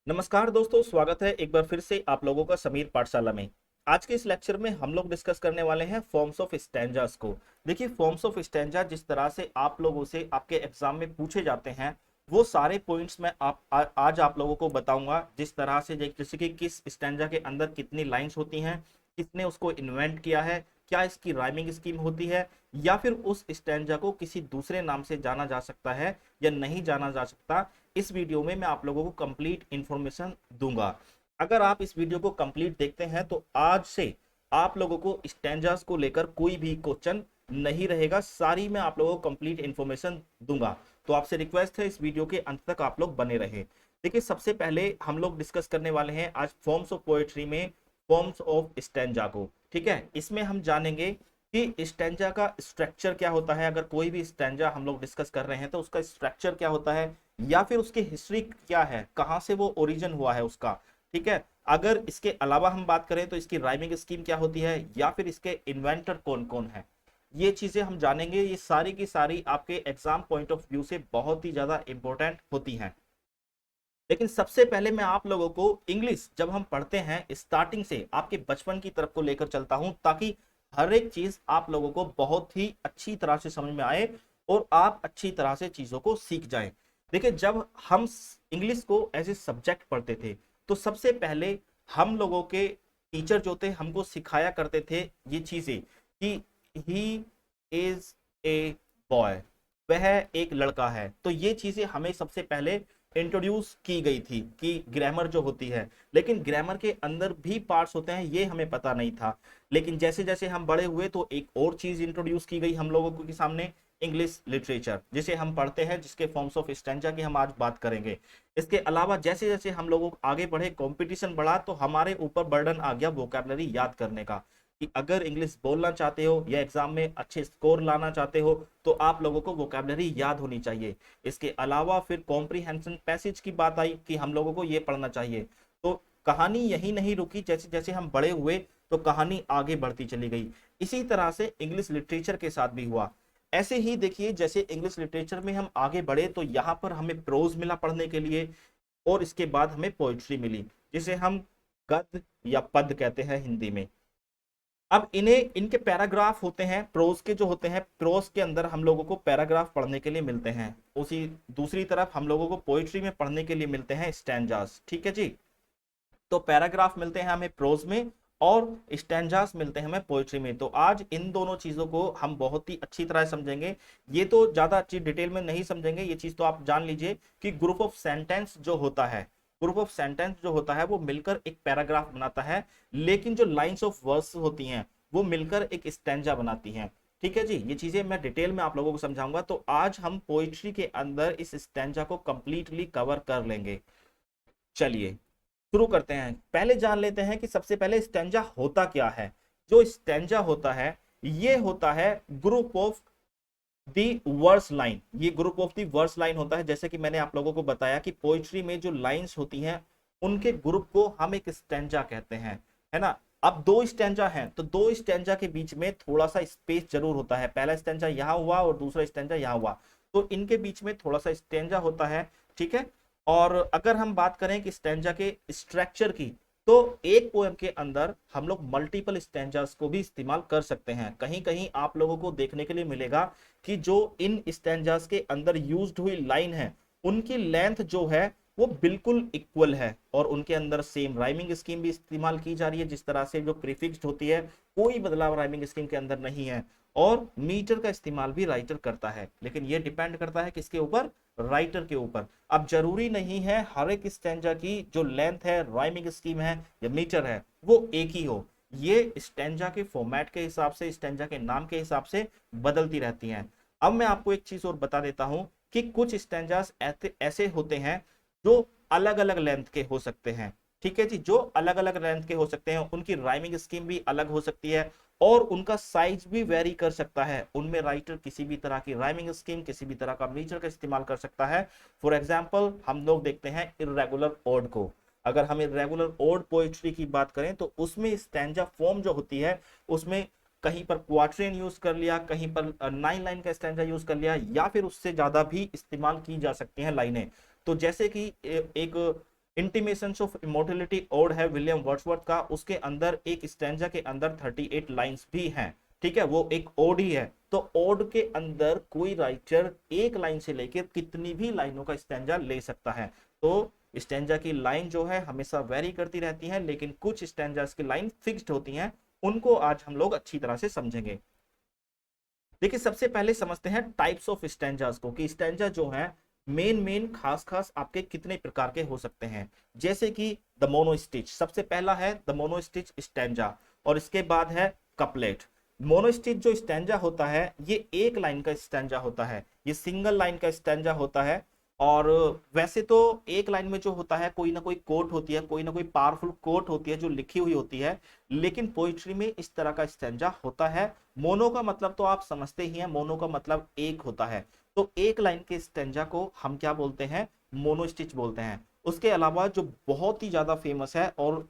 नमस्कार दोस्तों, स्वागत है एक बार फिर से आप लोगों का समीर पाठशाला में। आज के इस लेक्चर में हम लोग डिस्कस करने वाले हैं फॉर्म्स ऑफ स्टैंजास को। देखिए, फॉर्म्स ऑफ स्टैंजा जिस तरह से आप लोगों से आपके एग्जाम में पूछे जाते हैं, वो सारे पॉइंट्स मैं आज आप लोगों को बताऊंगा। जिस तरह से जैसे कि किस स्टैंजा के अंदर कितनी लाइंस होती हैं, किसने उसको इन्वेंट किया है, क्या इसकी राइमिंग स्कीम होती है, या फिर उस स्टैंजा को किसी दूसरे नाम से जाना जा सकता है या नहीं जाना जा सकता। इस वीडियो में मैं आप लोगों को कंप्लीट इंफॉर्मेशन दूंगा। अगर आप इस वीडियो को कंप्लीट देखते हैं तो आज से आप लोगों को स्टैंजास को लेकर कोई भी क्वेश्चन नहीं रहेगा। सारी मैं आप लोगों को कंप्लीट इंफॉर्मेशन दूंगा। तो आपसे रिक्वेस्ट है इस वीडियो के अंत तक आप लोग बने रहे। देखिए, सबसे पहले हम लोग डिस्कस करने वाले हैं आज फॉर्म्स ऑफ पोएट्री में फॉर्म्स ऑफ स्टैंजा को। ठीक है, इसमें हम जानेंगे कि स्टैंजा का स्ट्रक्चर क्या होता है। अगर कोई भी स्टैंजा हम लोग डिस्कस कर रहे हैं तो उसका स्ट्रक्चर क्या होता है, या फिर उसकी हिस्ट्री क्या है, कहां से वो ओरिजिन हुआ है उसका। ठीक है, अगर इसके अलावा हम बात करें तो इसकी राइमिंग स्कीम क्या होती है, या फिर इसके इन्वेंटर कौन कौन है, ये चीजें हम जानेंगे। ये सारी की सारी आपके एग्जाम पॉइंट ऑफ व्यू से बहुत ही ज्यादा इंपॉर्टेंट होती हैं। लेकिन सबसे पहले मैं आप लोगों को इंग्लिश जब हम पढ़ते हैं स्टार्टिंग से आपके बचपन की तरफ को लेकर चलता हूं, ताकि हर एक चीज आप लोगों को बहुत ही अच्छी तरह से समझ में आए और आप अच्छी तरह से चीजों को सीख जाएं। देखिए, जब हम इंग्लिश को एज ए सब्जेक्ट पढ़ते थे तो सबसे पहले हम लोगों के टीचर जो थे हमको सिखाया करते थे ये चीजें कि ही इज ए बॉय, वह एक लड़का है। तो ये चीजें हमें सबसे पहले इंट्रोड्यूस की गई थी कि ग्रामर जो होती है, लेकिन ग्रामर के अंदर भी पार्ट्स होते हैं ये हमें पता नहीं था। लेकिन जैसे जैसे हम बड़े हुए तो एक और चीज इंट्रोड्यूस की गई हम लोगों के सामने, इंग्लिश लिटरेचर जिसे हम पढ़ते हैं, जिसके फॉर्म्स ऑफ स्टैंजा की हम आज बात करेंगे। इसके अलावा जैसे जैसे हम लोग आगे बढ़े, कंपटीशन बढ़ा, तो हमारे ऊपर बर्डन आ गया वोकैबुलरी याद करने का, कि अगर इंग्लिश बोलना चाहते हो या एग्जाम में अच्छे स्कोर लाना चाहते हो तो आप लोगों को वोकैबुलरी याद होनी चाहिए। इसके अलावा फिर कॉम्प्रीहेंशन पैसेज की बात आई कि हम लोगों को ये पढ़ना चाहिए। तो कहानी यही नहीं रुकी, जैसे जैसे हम बड़े हुए तो कहानी आगे बढ़ती चली गई। इसी तरह से इंग्लिश लिटरेचर के साथ भी हुआ। ऐसे ही देखिए, जैसे इंग्लिश लिटरेचर में हम आगे बढ़े तो यहाँ पर हमें प्रोज मिला पढ़ने के लिए, और इसके बाद हमें पोइट्री मिली, जिसे हम गद्य या पद कहते हैं हिंदी में। अब इन्हें इनके पैराग्राफ होते हैं, प्रोज के जो होते हैं, प्रोज के अंदर हम लोगों को पैराग्राफ पढ़ने के लिए मिलते हैं। उसी दूसरी तरफ हम लोगों को पोइट्री में पढ़ने के लिए मिलते हैं स्टैंजास। ठीक है जी, तो पैराग्राफ मिलते हैं हमें प्रोज में और स्टैंजास मिलते हैं हमें पोइट्री में। तो आज इन दोनों चीजों को हम बहुत ही अच्छी तरह समझेंगे। ये तो ज्यादा अच्छी डिटेल में नहीं समझेंगे, ये चीज तो आप जान लीजिए कि ग्रुप ऑफ सेंटेंस जो होता है, ग्रुप ऑफ सेंटेंस जो होता है वो मिलकर एक पैराग्राफ बनाता है, लेकिन जो लाइंस ऑफ वर्ड्स होती हैं वो मिलकर एक स्टैंजा बनाती हैं। ठीक है जी, ये चीजें मैं डिटेल में आप लोगों को समझाऊंगा। तो आज हम पोइट्री के अंदर इस स्टैंजा को कंप्लीटली कवर कर लेंगे। चलिए शुरू करते हैं। पहले जान लेते हैं कि सबसे पहले स्टैंजा होता क्या है। जो स्टैंजा होता है ये होता है group of the verse line. ये group of the verse line होता है। जैसे कि मैंने आप लोगों को बताया कि पोइट्री में जो लाइंस होती हैं उनके ग्रुप को हम एक स्टैंजा कहते हैं, है ना। अब दो स्टैंजा हैं तो दो स्टैंजा के बीच में थोड़ा सा स्पेस जरूर होता है। पहला स्टैंजा यहां हुआ और दूसरा स्टैंजा यहां हुआ, तो इनके बीच में थोड़ा सा स्टैंजा होता है। ठीक है, और अगर हम बात करें कि स्टैंजा के स्ट्रक्चर की, तो एक पोएम के अंदर हम लोग मल्टीपल स्टैंजास को भी इस्तेमाल कर सकते हैं। कहीं कहीं आप लोगों को देखने के लिए मिलेगा कि जो इन स्टैंजास के अंदर यूज्ड हुई लाइन है उनकी लेंथ जो है वो बिल्कुल इक्वल है, और उनके अंदर सेम राइमिंग स्कीम भी इस्तेमाल की जा रही है। जिस तरह से जो प्रीफिक्स होती है, कोई बदलाव राइमिंग स्कीम के अंदर नहीं है, और मीटर का इस्तेमाल भी राइटर करता है। लेकिन ये डिपेंड करता है किसके ऊपर, राइटर के ऊपर। अब जरूरी नहीं है हर एक स्टैंजा की जो लेंथ है, राइमिंग स्कीम है या मीटर है वो एक ही हो। ये स्टैंजा के फॉर्मेट के हिसाब से, स्टैंजा के नाम के हिसाब से बदलती रहती हैं। अब मैं आपको एक चीज और बता देता हूं कि कुछ स्टैंजास ऐसे होते हैं जो अलग अलग लेंथ के हो सकते हैं। ठीक है जी, जो अलग अलग लेंथ के हो सकते हैं, उनकी राइमिंग स्कीम भी अलग हो सकती है और उनका साइज भी वेरी कर सकता है। उनमें राइटर किसी भी तरह की राइमिंग स्कीम, किसी भी तरह का मीटर का इस्तेमाल कर सकता है। फॉर एग्जाम्पल हम लोग देखते हैं इर्रेगुलर ओड को। अगर हम इर्रेगुलर ओड पोएट्री की बात करें तो उसमें स्टैंजा फॉर्म जो होती है उसमें कहीं पर क्वाट्रेन यूज कर लिया, कहीं पर 9 लाइन का स्टैंजा यूज कर लिया, या फिर उससे ज्यादा भी इस्तेमाल की जा सकती हैं लाइनें। तो जैसे कि एक इंटीमेशंस ऑफ इमोर्टलिटी ओड है विलियम वर्ड्सवर्थ का, उसके अंदर एक स्टैंजा के अंदर 38 लाइंस भी हैं, ठीक है, वो एक ओड ही है। तो ओड के अंदर कोई राइटर एक लाइन से लेकर कितनी भी लाइनों का स्टैंजा ले सकता है। तो स्टैंजा की लाइन जो है हमेशा वेरी करती रहती है, लेकिन कुछ स्टैंजास की लाइन फिक्स्ड होती हैं, उनको आज हम लोग अच्छी तरह से समझेंगे। देखिए सबसे पहले समझते हैं टाइप्स ऑफ स्टैंजास को, कि स्टैंजा जो है मेन खास खास आपके कितने प्रकार के हो सकते हैं। जैसे कि द मोनोस्टिच, सबसे पहला है द मोनोस्टिच स्टैंजा, और इसके बाद है कपलेट। मोनोस्टिच जो स्टैंजा होता है ये एक लाइन का स्टैंजा होता है, ये सिंगल लाइन का स्टैंजा होता है। और वैसे तो एक लाइन में जो होता है कोई ना कोई कोट होती है, कोई ना कोई पावरफुल कोट होती है जो लिखी हुई होती है, लेकिन पोइट्री में इस तरह का स्टैंजा होता है। मोनो का मतलब तो आप समझते ही हैं, मोनो का मतलब एक होता है। तो एक लाइन के स्टैंजा को हम क्या बोलते हैं, मोनोस्टिच बोलते हैं। उसके अलावा जो बहुत ही ज्यादा फेमस है और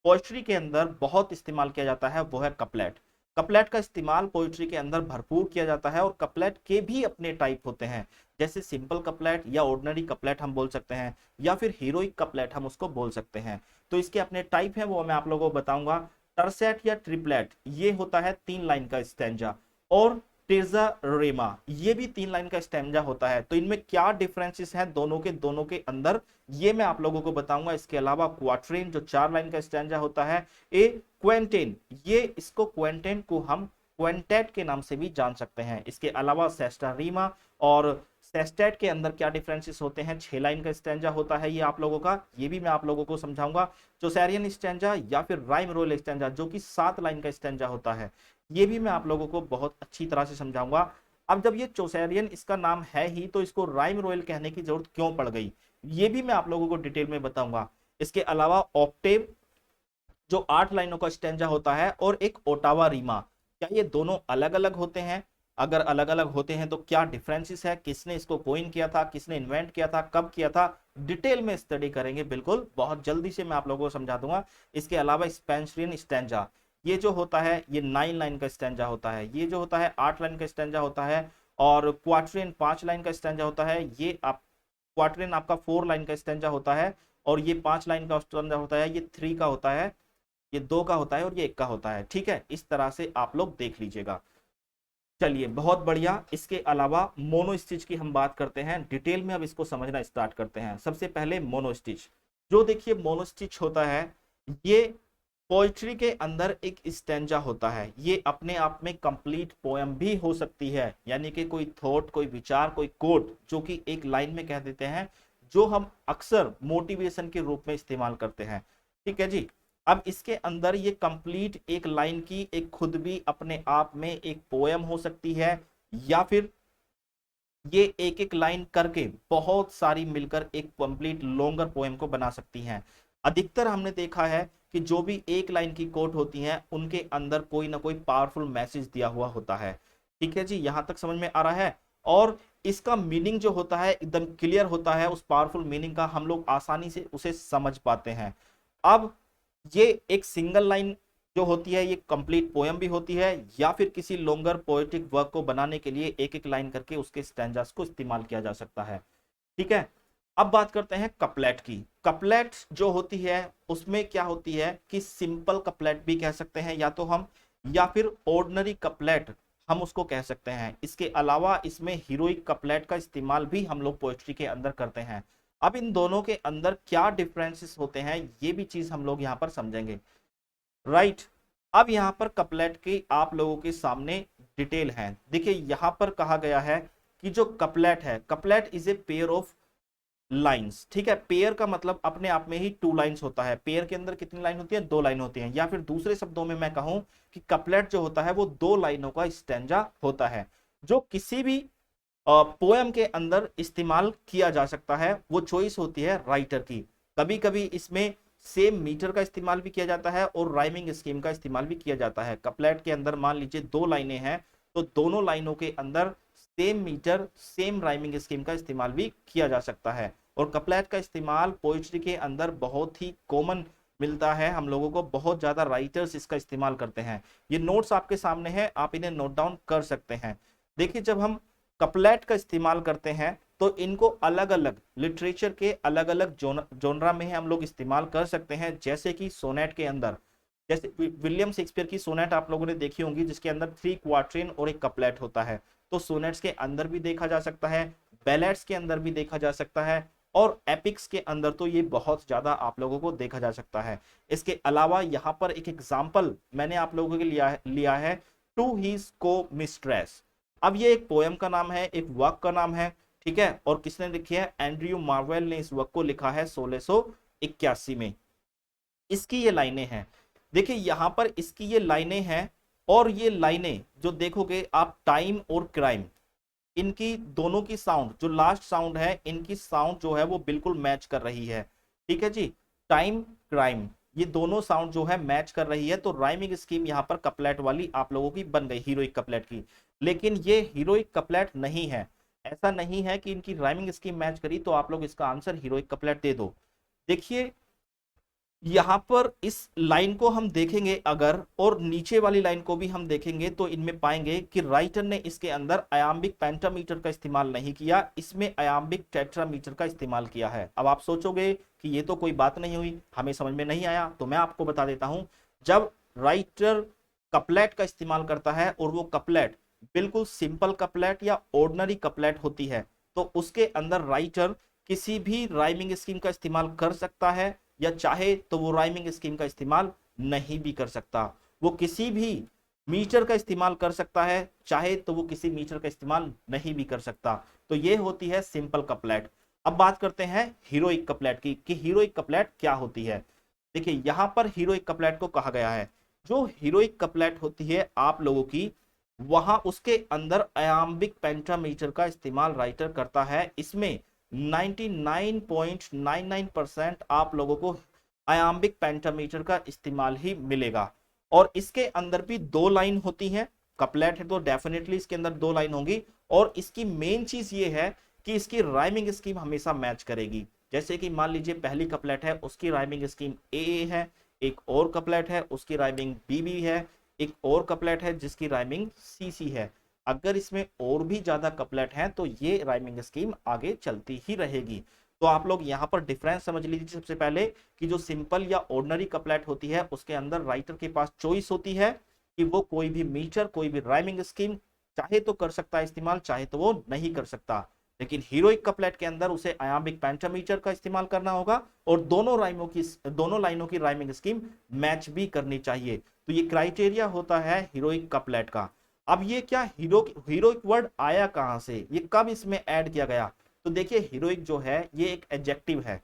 पोइट्री के अंदर बहुत इस्तेमाल किया जाता है वो है कपलेट। कपलेट का इस्तेमाल पोइट्री के अंदर भरपूर किया जाता है, और कपलेट के भी अपने टाइप होते हैं, जैसे सिंपल कपलेट या ऑर्डिनरी कपलेट हम बोल सकते हैं, या फिर हीरोइक कपलेट हम उसको बोल सकते हैं। तो इसके अपने टाइप हैं, वो मैं आप लोगों को बताऊंगा। टर्सेट या ट्रिपलेट ये होता है 3 लाइन का स्टैंजा, और टेजा रेमा ये भी 3 लाइन का स्टैंजा होता है। तो इनमें क्या डिफरेंसेस हैं दोनों के अंदर, ये मैं आप लोगों को बताऊंगा। इसके अलावा क्वाट्रेन जो 4 लाइन का स्टैंजा होता है, ए क्वेंटेन, ये इसको क्वेंटेन को हम क्वेंटेट के नाम से भी जान सकते हैं। इसके अलावा सेस्टा रीमा और सेस्टेट के अंदर क्या डिफरेंसेस होते हैं, 6 लाइन का स्टैंजा होता है ये आप लोगों का, ये भी मैं आप लोगों को समझाऊंगा। चौसैरियन स्टैंजा या फिर राइम रोयल स्टैंजा जो कि 7 लाइन का स्टैंजा होता है, ये भी मैं आप लोगों को बहुत अच्छी तरह से समझाऊंगा। अब जब ये चौसैरियन इसका नाम है ही, तो इसको राइम रोयल कहने की जरूरत क्यों पड़ गई, ये भी मैं आप लोगों को डिटेल में बताऊंगा। इसके अलावा ऑक्टेव जो 8 लाइनों का स्टैंजा होता है, और एक ओटावा रीमा, क्या ये दोनों अलग अलग होते हैं? अगर अलग अलग होते हैं तो क्या डिफरेंसेस है, किसने इसको कोइन किया था, किसने इन्वेंट किया था, कब किया था, डिटेल में स्टडी करेंगे, बिल्कुल बहुत जल्दी से मैं आप लोगों को समझा दूंगा। इसके अलावा स्पेंसरियन स्टैंजा ये जो होता है ये 9 लाइन का स्टैंजा होता है, ये जो होता है 8 लाइन का स्टैंजा होता है। और क्वाट्रेन 5 लाइन का स्टैंजा होता है, ये आप क्वाट्रेन आपका 4 लाइन का स्टैंजा होता है। और ये 5 लाइन का स्टैंजा होता है, ये 3 का होता है, ये 2 का होता है, और ये 1 का होता है। ठीक है, इस तरह से आप लोग देख लीजिएगा। चलिए बहुत बढ़िया। इसके अलावा मोनो स्टिच की हम बात करते हैं डिटेल में, अब इसको समझना स्टार्ट करते हैं। सबसे पहले मोनो स्टिच, जो देखिए मोनो स्टिच होता है ये पोइट्री के अंदर एक स्टैंजा होता है, ये अपने आप में कंप्लीट पोयम भी हो सकती है, यानी कि कोई थॉट, कोई विचार, कोई कोट जो कि एक लाइन में कह देते हैं, जो हम अक्सर मोटिवेशन के रूप में इस्तेमाल करते हैं। ठीक है जी। अब इसके अंदर ये कंप्लीट एक लाइन की एक खुद भी अपने आप में एक पोयम हो सकती है, या फिर ये एक एक लाइन करके बहुत सारी मिलकर एक कंप्लीट लॉन्गर पोएम को बना सकती हैं। अधिकतर हमने देखा है कि जो भी एक लाइन की कोट होती हैं उनके अंदर कोई ना कोई पावरफुल मैसेज दिया हुआ होता है। ठीक है जी, यहां तक समझ में आ रहा है। और इसका मीनिंग जो होता है एकदम क्लियर होता है, उस पावरफुल मीनिंग का हम लोग आसानी से उसे समझ पाते हैं। अब ये एक सिंगल लाइन जो होती है ये कंप्लीट पोयम भी होती है, या फिर किसी लॉन्गर पोएटिक वर्क को बनाने के लिए एक एक लाइन करके उसके स्टैंजास को इस्तेमाल किया जा सकता है। ठीक है, अब बात करते हैं कपलेट की। कपलेट जो होती है उसमें क्या होती है कि सिंपल कपलेट भी कह सकते हैं या तो हम, या फिर ऑर्डिनरी कपलेट हम उसको कह सकते हैं। इसके अलावा इसमें हीरोइक कपलेट का इस्तेमाल भी हम लोग पोएट्री के अंदर करते हैं। अब इन दोनों के अंदर क्या डिफरेंसेस होते हैं ये भी चीज हम लोग यहाँ पर समझेंगे। राइट, अब यहाँ पर कपलेट की आप लोगों के सामने डिटेल है। देखिए यहाँ पर कहा गया है कि जो कपलेट है, couplet is a pair of lines. ठीक है, पेयर का मतलब अपने आप में ही 2 लाइंस होता है। पेयर के अंदर कितनी लाइन होती है, 2 लाइन होती है। या फिर दूसरे शब्दों में मैं कहूं कि कपलेट जो होता है वो 2 लाइनों का स्टैंजा होता है, जो किसी भी पोएम के अंदर इस्तेमाल किया जा सकता है। वो चॉइस होती है राइटर की। कभी कभी इसमें सेम मीटर का इस्तेमाल भी किया जाता है और राइमिंग स्कीम का इस्तेमाल भी किया जाता है। कपलेट के अंदर मान लीजिए 2 लाइनें हैं, तो दोनों लाइनों के अंदर same metre same rhyming scheme का इस्तेमाल भी किया जा सकता है। और कपलेट का इस्तेमाल पोइट्री के अंदर बहुत ही कॉमन मिलता है हम लोगों को, बहुत ज्यादा राइटर्स इसका इस्तेमाल करते हैं। ये नोट्स आपके सामने है, आप इन्हें नोट डाउन कर सकते हैं। देखिए जब हम कपलेट का इस्तेमाल करते हैं तो इनको अलग अलग लिटरेचर के अलग अलग जोनरा में हम लोग इस्तेमाल कर सकते हैं। जैसे कि सोनेट के अंदर, जैसे विलियम शेक्सपियर की सोनेट आप लोगों ने देखी होंगी जिसके अंदर 3 क्वार्ट्रेन और एक कपलेट होता है, तो सोनेट्स के अंदर भी देखा जा सकता है, बैलेट्स के अंदर भी देखा जा सकता है, और एपिक्स के अंदर तो ये बहुत ज्यादा आप लोगों को देखा जा सकता है। इसके अलावा यहाँ पर एक एग्जाम्पल मैंने आप लोगों के लिया है, टू हीज को मिस्ट्रेस। अब ये एक पोएम का नाम है, एक वर्क का नाम है, ठीक है, और किसने लिखी है? एंड्रयू मार्वेल ने इस वर्क को लिखा है 1681 में। इसकी ये लाइनें हैं, देखिए यहां पर इसकी ये लाइनें हैं, और ये लाइनें जो देखोगे आप, टाइम और क्राइम, इनकी दोनों की साउंड, जो लास्ट साउंड है इनकी साउंड जो है वो बिल्कुल मैच कर रही है। ठीक है जी, टाइम क्राइम ये दोनों साउंड जो है मैच कर रही है, तो राइमिंग स्कीम यहाँ पर कपलेट वाली आप लोगों की बन गई, हीरोइक कपलेट की। लेकिन ये हीरोइक कपलेट नहीं है, ऐसा नहीं है कि इनकी राइमिंग स्कीम मैच करी तो आप लोग इसका आंसर हीरोइक कपलेट दे दो। देखिए यहां पर इस लाइन को हम देखेंगे अगर, और नीचे वाली लाइन को भी हम देखेंगे, तो इनमें पाएंगे कि राइटर ने इसके अंदर आयाम्बिक पेंटामीटर का इस्तेमाल नहीं किया, इसमें आयाम्बिक टेट्रामीटर का इस्तेमाल किया है। अब आप सोचोगे कि ये तो कोई बात नहीं हुई, हमें समझ में नहीं आया, तो मैं आपको बता देता हूं। जब राइटर कपलेट का इस्तेमाल करता है और वो कपलेट बिल्कुल सिंपल कपलेट या ऑर्डिनरी कपलेट होती है, तो उसके अंदर राइटर किसी भी राइमिंग स्कीम का इस्तेमाल कर सकता है, या चाहे तो वो राइमिंग स्कीम का इस्तेमाल नहीं भी कर सकता। वो किसी भी मीटर का इस्तेमाल कर सकता है, चाहे तो वो किसी मीटर का इस्तेमाल नहीं भी कर सकता। तो ये होती है सिंपल कपलेट। अब बात करते हैं हीरोइक कपलेट की, कि हीरोइक कपलेट क्या होती है। देखिए यहां पर हीरोइक कपलेट को कहा गया है, जो हीरोइक कपलेट होती है आप लोगों की, वहां उसके अंदर आयाम्बिक पेंटामीटर का इस्तेमाल राइटर करता है। इसमें 99.99% आप लोगों को आयाम्बिक पेंटामीटर का इस्तेमाल ही मिलेगा। और इसके अंदर भी दो लाइन होती है, कपलेट है तो डेफिनेटली इसके अंदर दो लाइन होंगी, और इसकी मेन चीज ये है कि इसकी राइमिंग स्कीम हमेशा मैच करेगी। जैसे कि मान लीजिए पहली कपलेट है उसकी राइमिंग स्कीम ए है, एक और कपलेट है उसकी राइमिंग बी है, एक और कपलेट है जिसकी राइमिंग सी है। अगर इसमें और भी ज्यादा कपलेट हैं तो ये राइमिंग स्कीम आगे चलती ही रहेगी। तो आप लोग यहाँ पर डिफरेंस समझ लीजिए सबसे पहले, कि जो सिंपल या ऑर्डिनरी कपलेट होती है उसके अंदर राइटर के पास चॉइस होती है कि वो कोई भी मीटर, कोई भी राइमिंग स्कीम चाहे तो कर सकता है इस्तेमाल, चाहे तो वो नहीं कर सकता। लेकिन हीरोइक कपलेट के अंदर उसे आयाम्बिक पेंटामीटर का इस्तेमाल करना होगा, और दोनों लाइनों की राइमिंग स्कीम मैच भी करनी चाहिए। तो ये क्राइटेरिया होता है हीरोइक कपलेट का। अब ये क्या हीरोइक वर्ड आया कहां से, ये कब इसमें ऐड किया गया? तो देखिए हीरोइक जो है ये एक एडजेक्टिव है,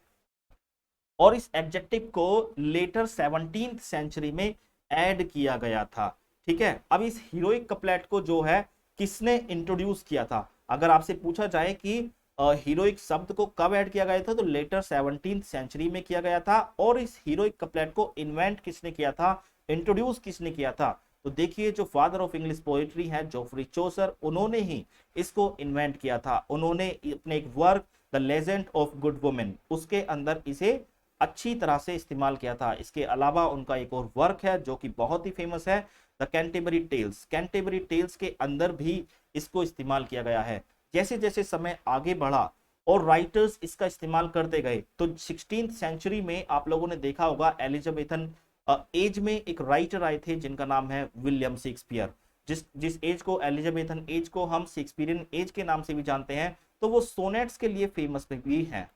और इस एडजेक्टिव को लेटर 17th सेंचुरी में ऐड किया गया था। ठीक है, अब इस हीरोइक कपलेट को जो है किसने इंट्रोड्यूस किया था? अगर आपसे पूछा जाए कि हीरोइक शब्द को कब ऐड किया गया था, तो लेटर 17th सेंचुरी में किया गया था। और इस हीरोइक कपलेट को इन्वेंट किसने किया था, इंट्रोड्यूस किसने किया था? तो देखिए जो फादर ऑफ इंग्लिश पोएट्री है जोफ्री चौसर, उन्होंने ही इसको इन्वेंट किया था। उन्होंने अपने एक work the legend of good women, उसके अंदर इसे अच्छी तरह से इस्तेमाल किया था। इसके अलावा उनका एक और वर्क है जो कि बहुत ही फेमस है, the Canterbury Tales. Canterbury Tales के अंदर भी इसको इस्तेमाल किया गया है। जैसे जैसे समय आगे बढ़ा और राइटर्स इसका इस्तेमाल करते गए, तो 16th सेंचुरी में आप लोगों ने देखा होगा एलिजाबेथन एज में एक राइटर आए थे जिनका नाम है विलियम शेक्सपियर। जिस एज को, एलिजाबेथन एज को हम शेक्सपियरियन एज के नाम से भी जानते हैं, तो वो सोनेट्स के लिए फेमस भी हैं।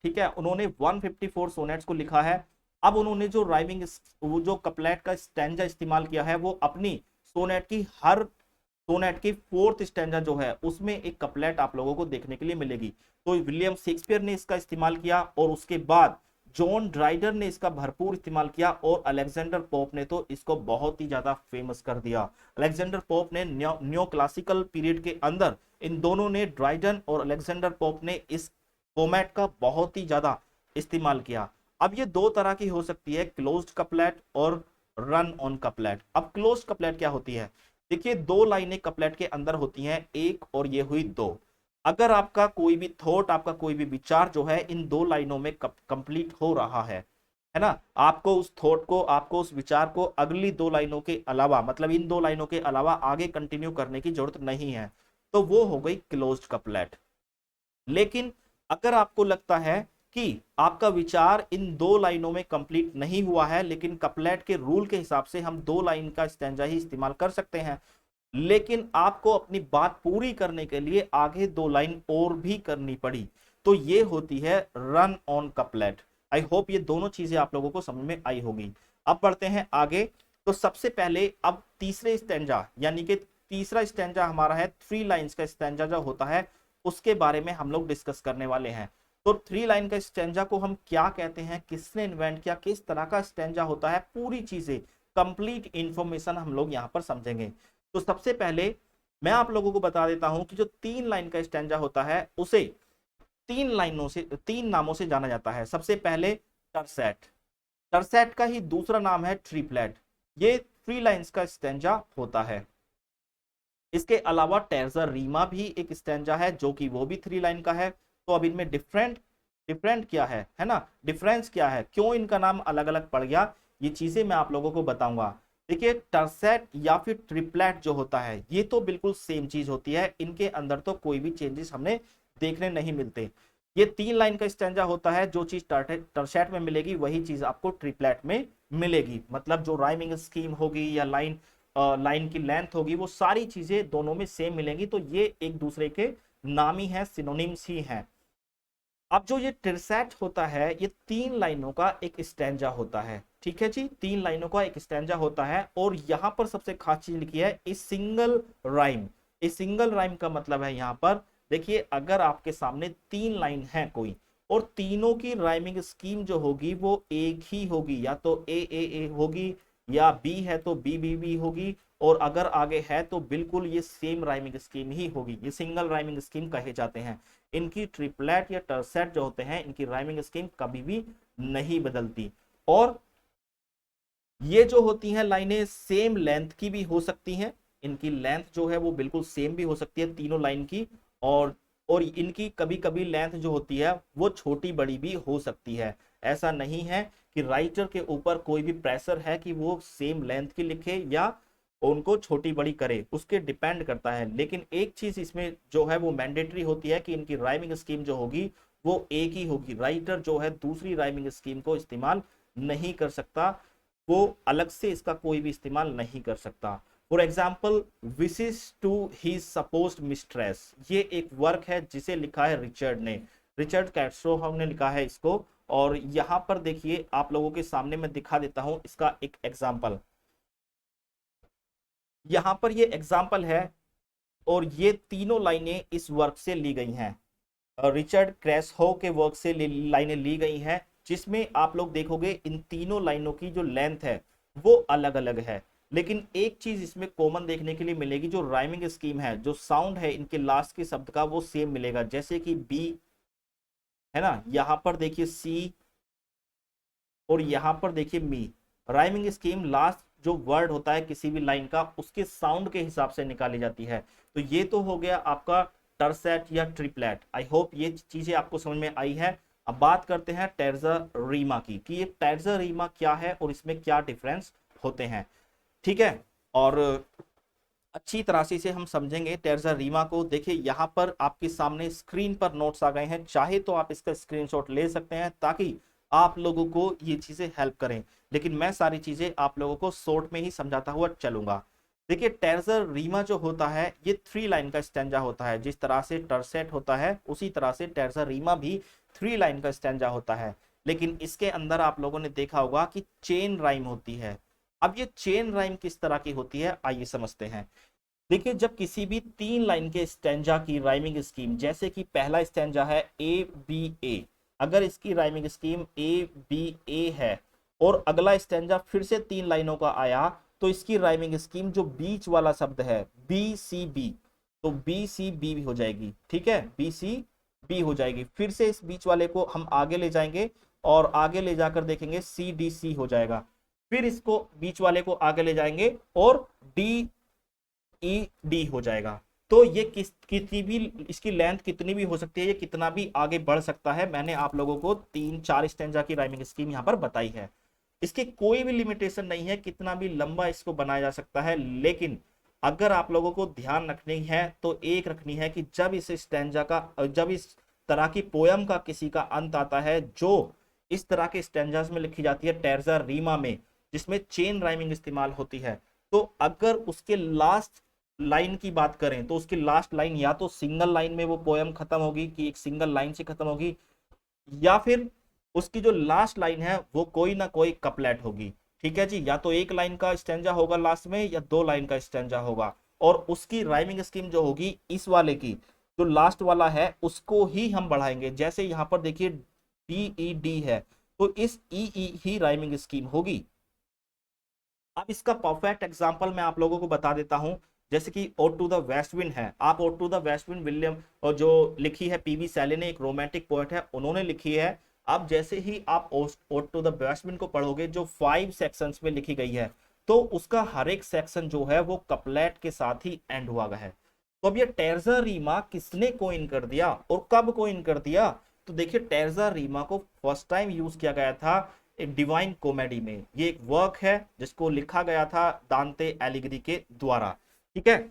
ठीक है, उन्होंने 154 सोनेट्स को लिखा है। अब उन्होंने जो राइमिंग, वो जो कपलेट का स्टैंजा इस्तेमाल किया है, वो अपनी सोनेट की हर सोनेट की 4th स्टैंजा जो है उसमें एक कपलेट आप लोगों को देखने के लिए मिलेगी। तो विलियम शेक्सपियर ने इसका इस्तेमाल किया, और उसके बाद जॉन ड्राइडर ने इसका भरपूर इस्तेमाल किया, और अलेक्जेंडर पोप ने तो इसको बहुत ही ज्यादा फेमस कर दिया। अलेक्जेंडर पोप ने न्यो क्लासिकल पीरियड के अंदर, इन दोनों ने, ड्राइडन और अलेक्जेंडर पोप ने, इस फॉर्मेट का बहुत ही ज्यादा इस्तेमाल किया। अब ये दो तरह की हो सकती है, क्लोज्ड कपलेट और रन ऑन कपलेट। अब क्लोज्ड कपलेट क्या होती है? देखिए दो लाइनें कपलेट के अंदर होती हैं, एक और ये हुई दो। अगर आपका कोई भी थॉट, आपका कोई भी विचार जो है इन दो लाइनों में कंप्लीट हो रहा है ना, आपको उस थॉट को, आपको उस विचार को अगली दो लाइनों के अलावा, मतलब इन दो लाइनों के अलावा आगे कंटिन्यू करने की जरूरत नहीं है, तो वो हो गई क्लोज्ड कपलेट। लेकिन अगर आपको लगता है कि आपका विचार इन दो लाइनों में कंप्लीट नहीं हुआ है, लेकिन कपलेट के रूल के हिसाब से हम दो लाइन का स्टैंजा ही इस्तेमाल कर सकते हैं, लेकिन आपको अपनी बात पूरी करने के लिए आगे दो लाइन और भी करनी पड़ी, तो ये होती है run on couplet. I hope ये दोनों चीजें आप लोगों को समझ में आई होगी। अब बढ़ते हैं आगे। तो सबसे पहले अब तीसरे स्टैंजा, यानी कि तीसरा स्टैंजा हमारा है थ्री लाइंस का स्टैंजा जो होता है, उसके बारे में हम लोग डिस्कस करने वाले हैं। तो थ्री लाइन का स्टैंजा को हम क्या कहते हैं, किसने इन्वेंट किया, किस तरह का स्टैंजा होता है, पूरी चीजें कंप्लीट इंफॉर्मेशन हम लोग यहाँ पर समझेंगे। तो सबसे पहले मैं आप लोगों को बता देता हूं कि जो तीन लाइन का स्टैंजा होता है उसे तीन लाइनों से, तीन नामों से जाना जाता है। सबसे पहले टरसेट, टरसेट का ही दूसरा नाम है ट्रिपलेट। ये थ्री लाइंस का स्टैंजा होता है। इसके अलावा टेर्जा रीमा भी एक स्टैंजा है जो कि वो भी थ्री लाइन का है। तो अब इनमें डिफरेंट डिफरेंट क्या है ना, डिफरेंस क्या है, क्यों इनका नाम अलग अलग पड़ गया, ये चीजें मैं आप लोगों को बताऊंगा। देखिए टरसेट या फिर ट्रिपलेट जो होता है ये तो बिल्कुल सेम चीज होती है, इनके अंदर तो कोई भी चेंजेस हमें देखने नहीं मिलते। ये तीन लाइन का स्टैंजा होता है, जो चीज टरसेट में मिलेगी वही चीज आपको ट्रिपलेट में मिलेगी। मतलब जो राइमिंग स्कीम होगी या लाइन की लेंथ होगी, वो सारी चीजें दोनों में सेम मिलेंगी। तो ये एक दूसरे के नाम ही है, सिनोनिम्स ही हैं। अब जो ये टरसेट होता है ये तीन लाइनों का एक स्टैंजा होता है। ठीक है जी, तीन लाइनों का एक स्टैंजा होता है। और यहां पर सबसे खास चीज लिखी है a single rhyme. A single rhyme का मतलब है यहाँ पर देखिए, अगर आपके सामने तीन लाइन है कोई, और तीनों की राइमिंग स्कीम जो होगी वो एक ही होगी, या तो ए होगी, या बी है तो बी होगी, और अगर आगे है तो बिल्कुल ये सेम राइमिंग स्कीम ही होगी। ये सिंगल राइमिंग स्कीम कहे जाते हैं। इनकी ट्रिपलेट या टरसेट जो होते हैं, इनकी राइमिंग स्कीम कभी भी नहीं बदलती। और ये जो होती हैं लाइनें सेम लेंथ की भी हो सकती हैं, इनकी लेंथ जो है वो बिल्कुल सेम भी हो सकती है तीनों लाइन की। और और इनकी कभी कभी लेंथ जो होती है वो छोटी बड़ी भी हो सकती है। ऐसा नहीं है कि राइटर के ऊपर कोई भी प्रेशर है कि वो सेम लेंथ की लिखे या उनको छोटी बड़ी करे, उसके डिपेंड करता है। लेकिन एक चीज इसमें जो है वो मैंडेटरी होती है कि इनकी राइमिंग स्कीम जो होगी वो एक ही होगी। राइटर जो है दूसरी राइमिंग स्कीम को इस्तेमाल नहीं कर सकता, वो अलग से इसका कोई भी इस्तेमाल नहीं कर सकता। फॉर एग्जाम्पल विशेष टू हिज सपोज्ड मिस्ट्रेस, ये एक वर्क है जिसे लिखा है रिचर्ड ने, रिचर्ड कैस्ट्रो ने लिखा है इसको। और यहां पर देखिए आप लोगों के सामने मैं दिखा देता हूं इसका एक एग्जाम्पल। यहां पर ये एग्जाम्पल है और ये तीनों लाइनें इस वर्क से ली गई हैं, रिचर्ड क्रैसहो के वर्क से लाइनें ली गई हैं, जिसमें आप लोग देखोगे इन तीनों लाइनों की जो लेंथ है वो अलग अलग है। लेकिन एक चीज इसमें कॉमन देखने के लिए मिलेगी, जो राइमिंग स्कीम है, जो साउंड है इनके लास्ट के शब्द का वो सेम मिलेगा। जैसे कि बी है ना, यहां पर देखिए सी, और यहां पर देखिए मी। राइमिंग स्कीम लास्ट जो वर्ड होता है किसी भी लाइन का उसके साउंड के हिसाब से निकाली जाती है। तो ये तो हो गया आपका टरसेट या ट्रिपलेट। आई होप ये चीजें आपको समझ में आई है। अब बात करते हैं टेर्जा रीमा की, कि ये टेर्जा रीमा क्या है और इसमें क्या डिफरेंस होते हैं। ठीक है, और अच्छी तरह से इसे हम समझेंगे टेर्जा रीमा को। देखिए यहाँ पर आपके सामने स्क्रीन पर नोट्स आ गए हैं, चाहे तो आप इसका स्क्रीनशॉट ले सकते हैं ताकि आप लोगों को ये चीजें हेल्प करें, लेकिन मैं सारी चीजें आप लोगों को शॉर्ट में ही समझाता हुआ चलूंगा। देखिए टेर्जा रीमा जो होता है ये थ्री लाइन का स्टैंजा होता है। जिस तरह से टरसेट होता है उसी तरह से टेर्जा रीमा भी थ्री लाइन का स्टैंजा होता है। लेकिन इसके अंदर आप लोगों ने देखा होगा कि चेन राइम होती है। अब ये चेन राइम किस तरह की होती है आइए समझते हैं। देखिए जब किसी भी तीन लाइन के स्टैंजा की राइमिंग स्कीम, जैसे कि पहला स्टैंजा है ए, अगर इसकी राइमिंग स्कीम ए है और अगला स्टैंजा फिर से तीन लाइनों का आया, तो इसकी राइमिंग स्कीम जो बीच वाला शब्द है बी, तो बी भी हो जाएगी। ठीक है, बी हो जाएगी। फिर से इस बीच वाले को हम आगे ले जाएंगे और आगे ले जाकर देखेंगे सी हो जाएगा। फिर इसको बीच वाले को आगे ले जाएंगे और डी हो जाएगा। तो ये कितनी भी इसकी लेंथ कितनी भी हो सकती है, ये कितना भी आगे बढ़ सकता है। मैंने आप लोगों को तीन चार स्टैंजा की राइमिंग स्कीम यहाँ पर बताई है। इसकी कोई भी लिमिटेशन नहीं है, कितना भी लंबा इसको बनाया जा सकता है। लेकिन अगर आप लोगों को ध्यान रखनी है तो एक रखनी है कि जब इस तरह की पोयम का किसी का अंत आता है जो इस तरह के स्टैंजास में लिखी जाती है, टर्जा रीमा में, जिसमें चेन राइमिंग इस्तेमाल होती है, तो अगर उसके लास्ट लाइन की बात करें तो उसकी लास्ट लाइन या तो सिंगल लाइन में वो पोयम खत्म होगी कि एक सिंगल लाइन से खत्म होगी, या फिर उसकी जो लास्ट लाइन है वो कोई ना कोई कपलेट होगी। ठीक है जी, या तो एक लाइन का स्टैंजा होगा लास्ट में या दो लाइन का स्टैंजा होगा, और उसकी राइमिंग स्कीम जो होगी इस वाले की, जो लास्ट वाला है उसको ही हम बढ़ाएंगे। जैसे यहां पर देखिए डी ई डी है, तो इस ई ई ही राइमिंग स्कीम होगी। अब इसका परफेक्ट एग्जांपल मैं आप लोगों को बता देता हूं, जैसे कि ode to the west wind है। आप ode to the west wind William, और जो लिखी है पीवी सैले ने, एक रोमांटिक पोएट है, उन्होंने लिखी है। अब जैसे ही आप ode to the west wind को पढ़ोगे जो 5 सेक्शंस में लिखी गई है, तो उसका हर एक सेक्शन जो है वो कपलेट के साथ ही एंड हुआ गया है। तो अब ये टर्जा रीमा किसने कोइन कर दिया और कब कोइन कर दिया? तो देखिए टर्जा रीमा को फर्स्ट टाइम यूज किया गया था एक डिवाइन कॉमेडी में। ये एक वर्क है जिसको लिखा गया था दांते एलिग्री के द्वारा। ठीक है,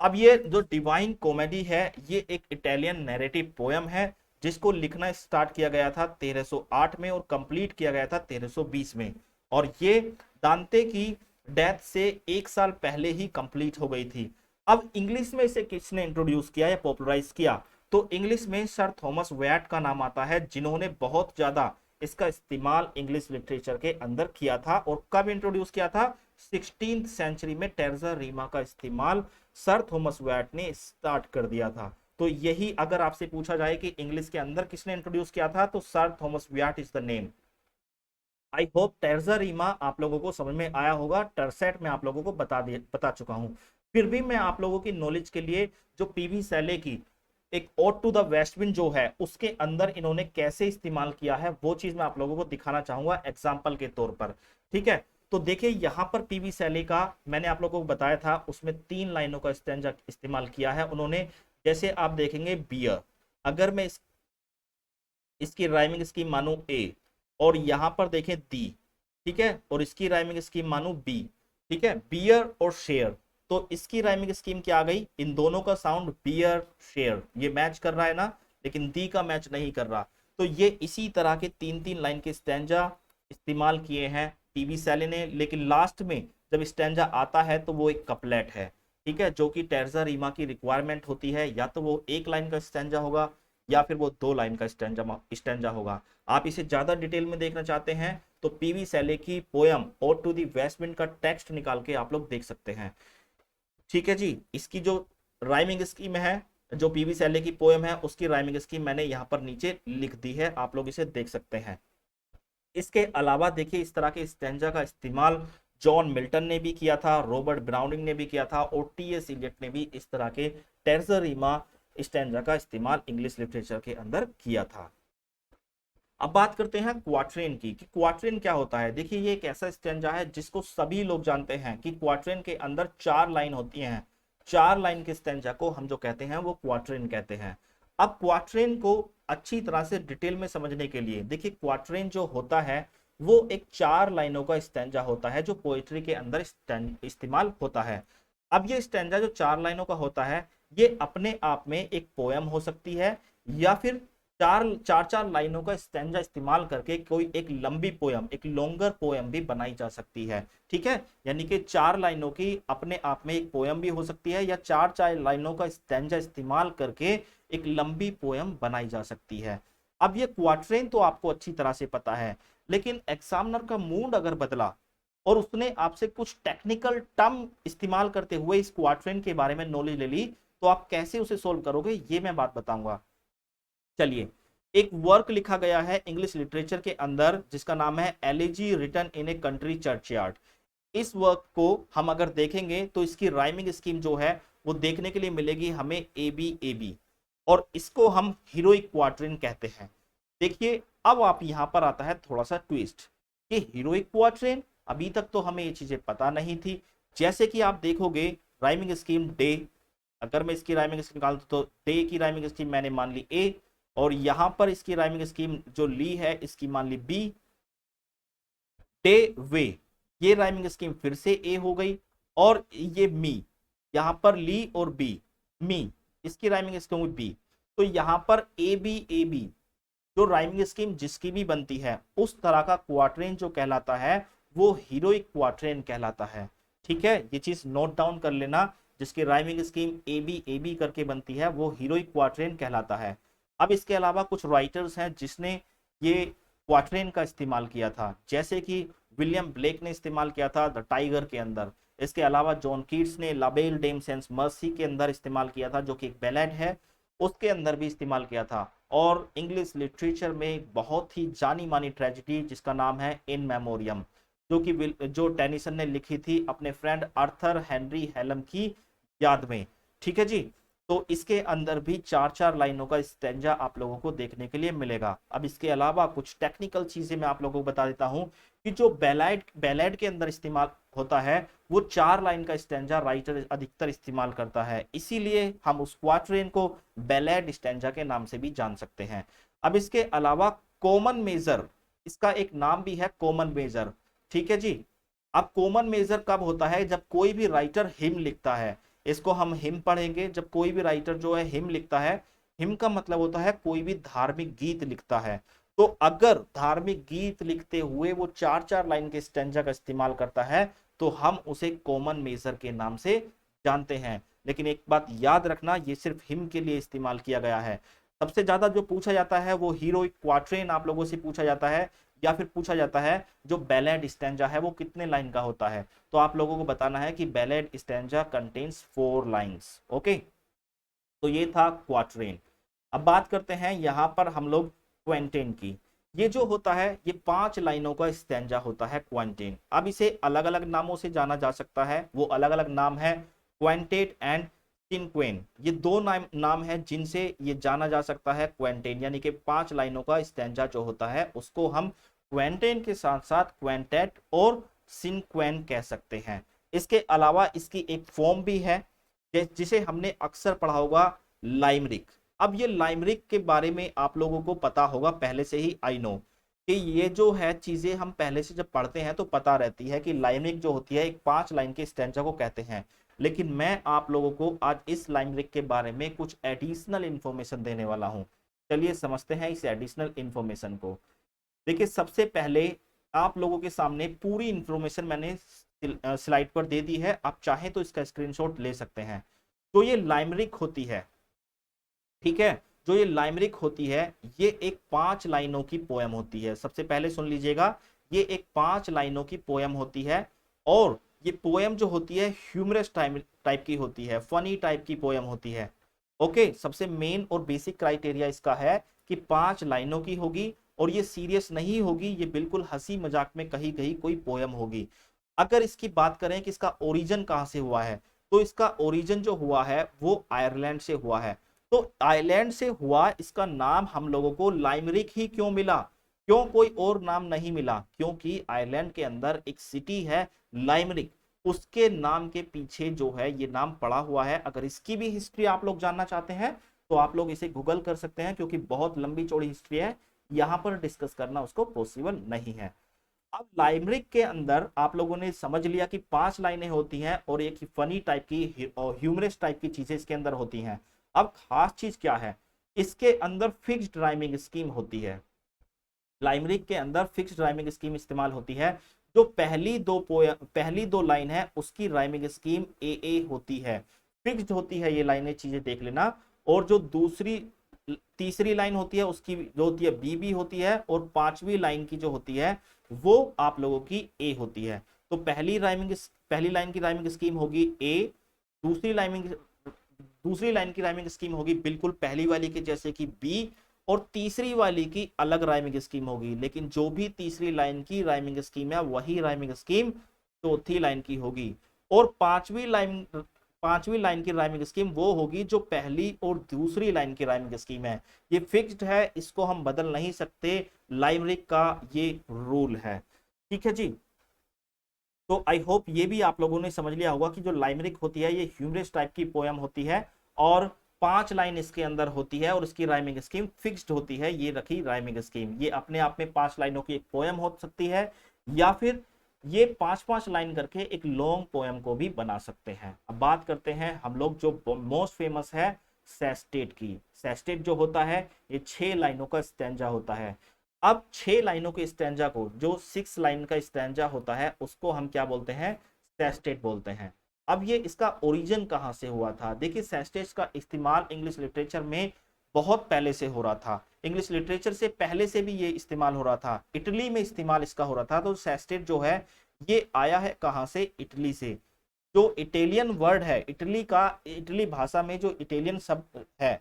अब ये जो डिवाइन कॉमेडी है ये एक इटालियन नैरेटिव पोयम है जिसको लिखना स्टार्ट किया गया था 1308 में और कंप्लीट किया गया था 1320 में, और ये दांते की डेथ से 1 साल पहले ही कंप्लीट हो गई थी। अब इंग्लिश में इसे किसने इंट्रोड्यूस किया या पॉपुलराइज किया? तो इंग्लिश में सर थॉमस वैट का नाम आता है, जिन्होंने बहुत ज्यादा इसका इस्तेमाल इंग्लिश लिटरेचर के अंदर किया था। और कब इंट्रोड्यूस किया था? 16th सेंचुरी में टर्जा रीमा का इस्तेमाल सर थॉमस वैट ने स्टार्ट कर दिया था। तो यही अगर आपसे पूछा जाए कि इंग्लिश के अंदर किसने इंट्रोड्यूस किया था, तो sir Thomas Wyatt is the name. I hope टर्जा रीमा आप लोगों को समझ में आया होगा। टर्सेट में आप लोगों को बता चुका हूं। फिर भी मैं आप लोगों की नॉलेज के लिए जो पीवी सैले की एक ode to the west wind जो है उसके अंदर इन्होंने कैसे इस्तेमाल किया है वो चीज मैं आप लोगों को दिखाना चाहूंगा एग्जाम्पल के तौर पर। ठीक है, तो देखिए यहां पर पीवी सैले का मैंने आप लोगों को बताया था, उसमें 3 लाइनों का स्टैंजा इस्तेमाल किया है उन्होंने। जैसे आप देखेंगे बियर, अगर मैं इसकी राइमिंग स्कीम मानू ए, और यहां पर देखें दी, ठीक है, और इसकी राइमिंग स्कीम मानू बी, ठीक है, बियर और शेयर, तो इसकी राइमिंग स्कीम क्या आ गई? इन दोनों का साउंड बियर शेयर, ये मैच कर रहा है ना, लेकिन दी का मैच नहीं कर रहा। तो ये इसी तरह के 3-3 लाइन के स्टैंजा इस्तेमाल किए हैं पीवी सैले ने, लेकिन लास्ट में जब स्टैंजा आता है तो वो एक कपलेट है। ठीक है, जो कि टर्जा रीमा की रिक्वायरमेंट होती है, या तो वो एक लाइन का स्टैंजा होगा या फिर वो 2 लाइन का स्टैंजा होगा। आप इसे ज्यादा डिटेल में देखना चाहते हैं तो पीवी सैले की poem ode to the west wind का टेक्स्ट निकाल के आप लोग देख सकते हैं। ठीक है जी, इसकी जो राइमिंग स्कीम है, जो पीवी सैले की पोयम है उसकी राइमिंग स्कीम मैंने यहाँ पर नीचे लिख दी है, आप लोग इसे देख सकते हैं। इसके अलावा देखिए इस तरह के स्टैंजा का इस्तेमाल जॉन मिल्टन ने भी किया था, रॉबर्ट ब्राउनिंग ने भी किया था, और टी.एस. इलियट ने भी इस तरह के टर्जा रीमा स्टैंजा का इस्तेमाल इंग्लिश लिटरेचर के अंदर किया था। अब बात करते हैं क्वाट्रेन की, कि क्वाट्रेन क्या होता है। देखिए ये एक ऐसा स्टैंजा है जिसको सभी लोग जानते हैं कि क्वाट्रेन के अंदर 4 लाइन होती हैं। 4 लाइन के स्टैंजा को हम जो कहते हैं वो क्वाट्रेन कहते हैं। अब क्वाट्रेन को अच्छी तरह से डिटेल में समझने के लिए देखिए, क्वाट्रेन जो होता है वो एक 4 लाइनों का स्टैंजा होता है जो पोएट्री के अंदर इस्तेमाल होता है। अब ये स्टैंजा जो 4 लाइनों का होता है ये अपने आप में एक पोयम हो सकती है, या फिर चार लाइनों का स्टैंजा इस्तेमाल करके कोई एक लंबी पोयम, एक लॉन्गर पोयम भी बनाई जा सकती है। ठीक है, यानी कि 4 लाइनों की अपने आप में एक पोयम भी हो सकती है, या 4 लाइनों का स्टैंजा इस्तेमाल करके एक लंबी पोयम बनाई जा सकती है। अब ये क्वाट्रेन तो आपको अच्छी तरह से पता है, लेकिन एग्जामिनर का मूड अगर बदला और उसने आपसे कुछ टेक्निकल टर्म इस्तेमाल करते हुए इस क्वाट्रेन के बारे में नॉलेज ले ली, तो आप कैसे उसे सोल्व करोगे ये मैं बात बताऊंगा। चलिए, एक वर्क लिखा गया है इंग्लिश लिटरेचर के अंदर जिसका नाम है elegy written in a country churchyard. इस वर्क को हम अगर देखेंगे तो इसकी राइमिंग स्कीम जो है वो देखने के लिए मिलेगी हमें ए बी, और इसको हम हीरोइक क्वाट्रेन कहते हैं। देखिए अब आप यहां पर आता है थोड़ा सा ट्विस्ट कि हीरोइक क्वाट्रेन, अभी तक तो हमें ये चीजें पता नहीं थी। जैसे कि आप देखोगे राइमिंग स्कीम डे, अगर मैं इसकी राइमिंग स्कीम निकाल तो डे की राइमिंग स्कीम मैंने मान ली ए, और यहां पर इसकी राइमिंग स्कीम जो ली है इसकी मान ली बी, डे वे, ये राइमिंग स्कीम फिर से ए हो गई, और ये मी, यहां पर ली और बी, मी, इसकी राइमिंग स्कीम बी। तो यहाँ पर ए बी जो राइमिंग स्कीम जिसकी भी बनती है उस तरह का क्वाट्रेन जो कहलाता है वो हीरोइक क्वाट्रेन कहलाता है। ठीक है, ये चीज नोट डाउन कर लेना, जिसकी राइमिंग स्कीम ए बी करके बनती है वो हीरोइक क्वाट्रेन कहलाता है। अब इसके अलावा कुछ राइटर्स हैं जिसने ये क्वाट्रेन का इस्तेमाल किया था, जैसे कि विलियम ब्लेक ने इस्तेमाल किया था द टाइगर के अंदर। इसके अलावा जॉन कीट्स ने लाबेल डेम सेंस मर्सी के अंदर इस्तेमाल किया था, जो कि एक बैलेड है, उसके अंदर भी इस्तेमाल किया था। और इंग्लिश लिटरेचर में एक बहुत ही जानी मानी ट्रेजेडी जिसका नाम है इन मेमोरियम, जो टेनिसन ने लिखी थी अपने फ्रेंड आर्थर हेनरी हेलम की याद में। ठीक है जी, तो इसके अंदर भी चार चार लाइनों का स्टैंजा आप लोगों को देखने के लिए मिलेगा। अब इसके अलावा कुछ टेक्निकल चीजें मैं आप लोगों को बता देता हूं कि जो बैलेड के अंदर इस्तेमाल होता है वो 4 लाइन का स्टैंजा राइटर अधिकतर इस्तेमाल करता है, इसीलिए हम उस क्वाट्रेन को बैलेड स्टैंजा के नाम से भी जान सकते हैं। अब इसके अलावा कॉमन मेजर, इसका एक नाम भी है कॉमन मेजर। ठीक है जी, अब कॉमन मेजर कब होता है? जब कोई भी राइटर हिम लिखता है, इसको हम हिम पढ़ेंगे। जब कोई भी राइटर जो है हिम लिखता है, हिम का मतलब होता है कोई भी धार्मिक गीत लिखता है, तो अगर धार्मिक गीत लिखते हुए वो चार चार लाइन के स्टैंजा का इस्तेमाल करता है तो हम उसे कॉमन मेजर के नाम से जानते हैं। लेकिन एक बात याद रखना, ये सिर्फ हिम के लिए इस्तेमाल किया गया है। सबसे ज्यादा जो पूछा जाता है वो हीरोइक क्वाट्रेन आप लोगों से पूछा जाता है, या फिर पूछा जाता है जो बैलेड स्टैंजा है वो कितने लाइन का होता है, तो आप लोगों को बताना है कि ballad stanza contains 4 lines. Okay, तो ये था क्वाट्रेन। अब बात करते हैं यहाँ पर हम लोग क्वेंटेन की। ये जो होता है ये 5 लाइनों का स्टैंजा होता है क्वेंटेन। अब इसे अलग अलग नामों से जाना जा सकता है, वो अलग अलग नाम है क्वेंटेट एंड क्विनक्वेन। ये दो नाम है जिनसे ये जाना जा सकता है क्वेंटेन, यानी कि 5 लाइनों का स्टैंजा जो होता है उसको हम क्वेंटेन के साथ साथ क्वेंटेट और सिनक्वेन कह सकते हैं। इसके अलावा इसकी एक फॉर्म भी है जिसे हमने अक्सर पढ़ा होगा, लाइमरिक। अब ये लाइमरिक के बारे में आप लोगों को पता होगा पहले से ही, आई नो कि ये जो है चीजें हम पहले से जब पढ़ते हैं तो पता रहती है कि लाइमरिक जो होती है एक 5 लाइन के स्टैंजा को कहते हैं। लेकिन मैं आप लोगों को आज इस लाइमरिक के बारे में कुछ एडिशनल इंफॉर्मेशन देने वाला हूं। चलिए समझते हैं इस एडिशनल इंफॉर्मेशन को। देखिए, सबसे पहले आप लोगों के सामने पूरी इंफॉर्मेशन मैंने स्लाइड पर दे दी है, आप चाहें तो इसका स्क्रीनशॉट ले सकते हैं। तो ये लाइमरिक होती है, ठीक है, जो ये लाइमरिक होती है ये एक 5 लाइनों की पोयम होती है। सबसे पहले सुन लीजिएगा, ये एक 5 लाइनों की पोयम होती है, और ये पोयम जो होती है ह्यूमरस टाइप की होती है, फनी टाइप की पोयम होती है। ओके, सबसे मेन और बेसिक क्राइटेरिया इसका है कि 5 लाइनों की होगी, और ये सीरियस नहीं होगी, ये बिल्कुल हंसी मजाक में कही गई कोई पोयम होगी। अगर इसकी बात करें कि इसका ओरिजिन कहाँ से हुआ है, तो इसका ओरिजिन जो हुआ है वो आयरलैंड से हुआ है। तो आयरलैंड से हुआ, इसका नाम हम लोगों को लाइमरिक ही क्यों मिला, क्यों कोई और नाम नहीं मिला? क्योंकि आयरलैंड के अंदर एक सिटी है लाइमरिक, उसके नाम के पीछे जो है ये नाम पड़ा हुआ है। अगर इसकी भी हिस्ट्री आप लोग जानना चाहते हैं तो आप लोग इसे गूगल कर सकते हैं, क्योंकि बहुत लंबी चौड़ी हिस्ट्री है, यहां पर डिस्कस करना उसको पॉसिबल नहीं है। अब लाइमरिक के अंदर आप लोगों ने समझ लिया कि 5 लाइनें होती हैं और एक फनी टाइप की ह्यूमरस टाइप की चीजें इसके अंदर होती हैं। अब खास चीज क्या है, इसके अंदर फिक्स्ड राइमिंग स्कीम होती है। लाइमरिक के अंदर फिक्स्ड राइमिंग स्कीम इस्तेमाल होती है। जो पहली दो लाइन है उसकी राइमिंग स्कीम ए होती है, फिक्स्ड होती है ये लाइनें, चीजें देख लेना। और जो तीसरी लाइन होती है उसकी जो होती है बी होती है, और 5वीं लाइन की जो होती है वो आप लोगों की ए होती है। तो पहली लाइन की राइमिंग स्कीम होगी ए, दूसरी लाइन की राइमिंग स्कीम होगी बिल्कुल पहली वाली के जैसे कि बी, और तीसरी वाली की अलग राइमिंग स्कीम होगी। लेकिन जो भी तीसरी लाइन की राइमिंग स्कीम है वही राइमिंग स्कीम चौथी लाइन की होगी। और पांचवी लाइन की राइमिंग स्कीम वो होगी जो पहली और दूसरी लाइन की राइमिंग स्कीम है। ये फिक्स्ड है, इसको हम बदल नहीं सकते, लाइमरिक का ये रूल है। ठीक है जी, तो आई होप ये भी आप लोगों ने समझ लिया होगा कि जो लाइमरिक होती है ये ह्यूमरस टाइप की पोयम होती है, और 5 लाइन इसके अंदर होती है, और इसकी राइमिंग स्कीम फिक्स्ड होती है। ये रखी राइमिंग स्कीम, ये अपने आप में 5 लाइनों की एक पोयम हो सकती है, या फिर ये 5-5 लाइन करके एक लॉन्ग पोयम को भी बना सकते हैं। अब बात करते हैं हम लोग जो मोस्ट फेमस है सेस्टेट की। सेस्टेट जो होता है ये 6 लाइनों का स्टैंजा होता है। अब 6 लाइनों के स्टैंजा को, जो 6 लाइन का स्टैंजा होता है, उसको हम क्या बोलते हैं? सेस्टेट बोलते हैं। अब ये इसका ओरिजिन कहाँ से हुआ था? देखिए, सेस्टेट का इस्तेमाल इंग्लिश लिटरेचर में बहुत पहले से हो रहा था। इंग्लिश लिटरेचर से पहले से भी ये इस्तेमाल हो रहा था। इटली में इस्तेमाल इसका हो रहा था। तो सेस्टेट जो है ये आया है कहाँ से? इटली से। जो इटालियन वर्ड है, इटली का, इटली भाषा में जो इटालियन शब्द है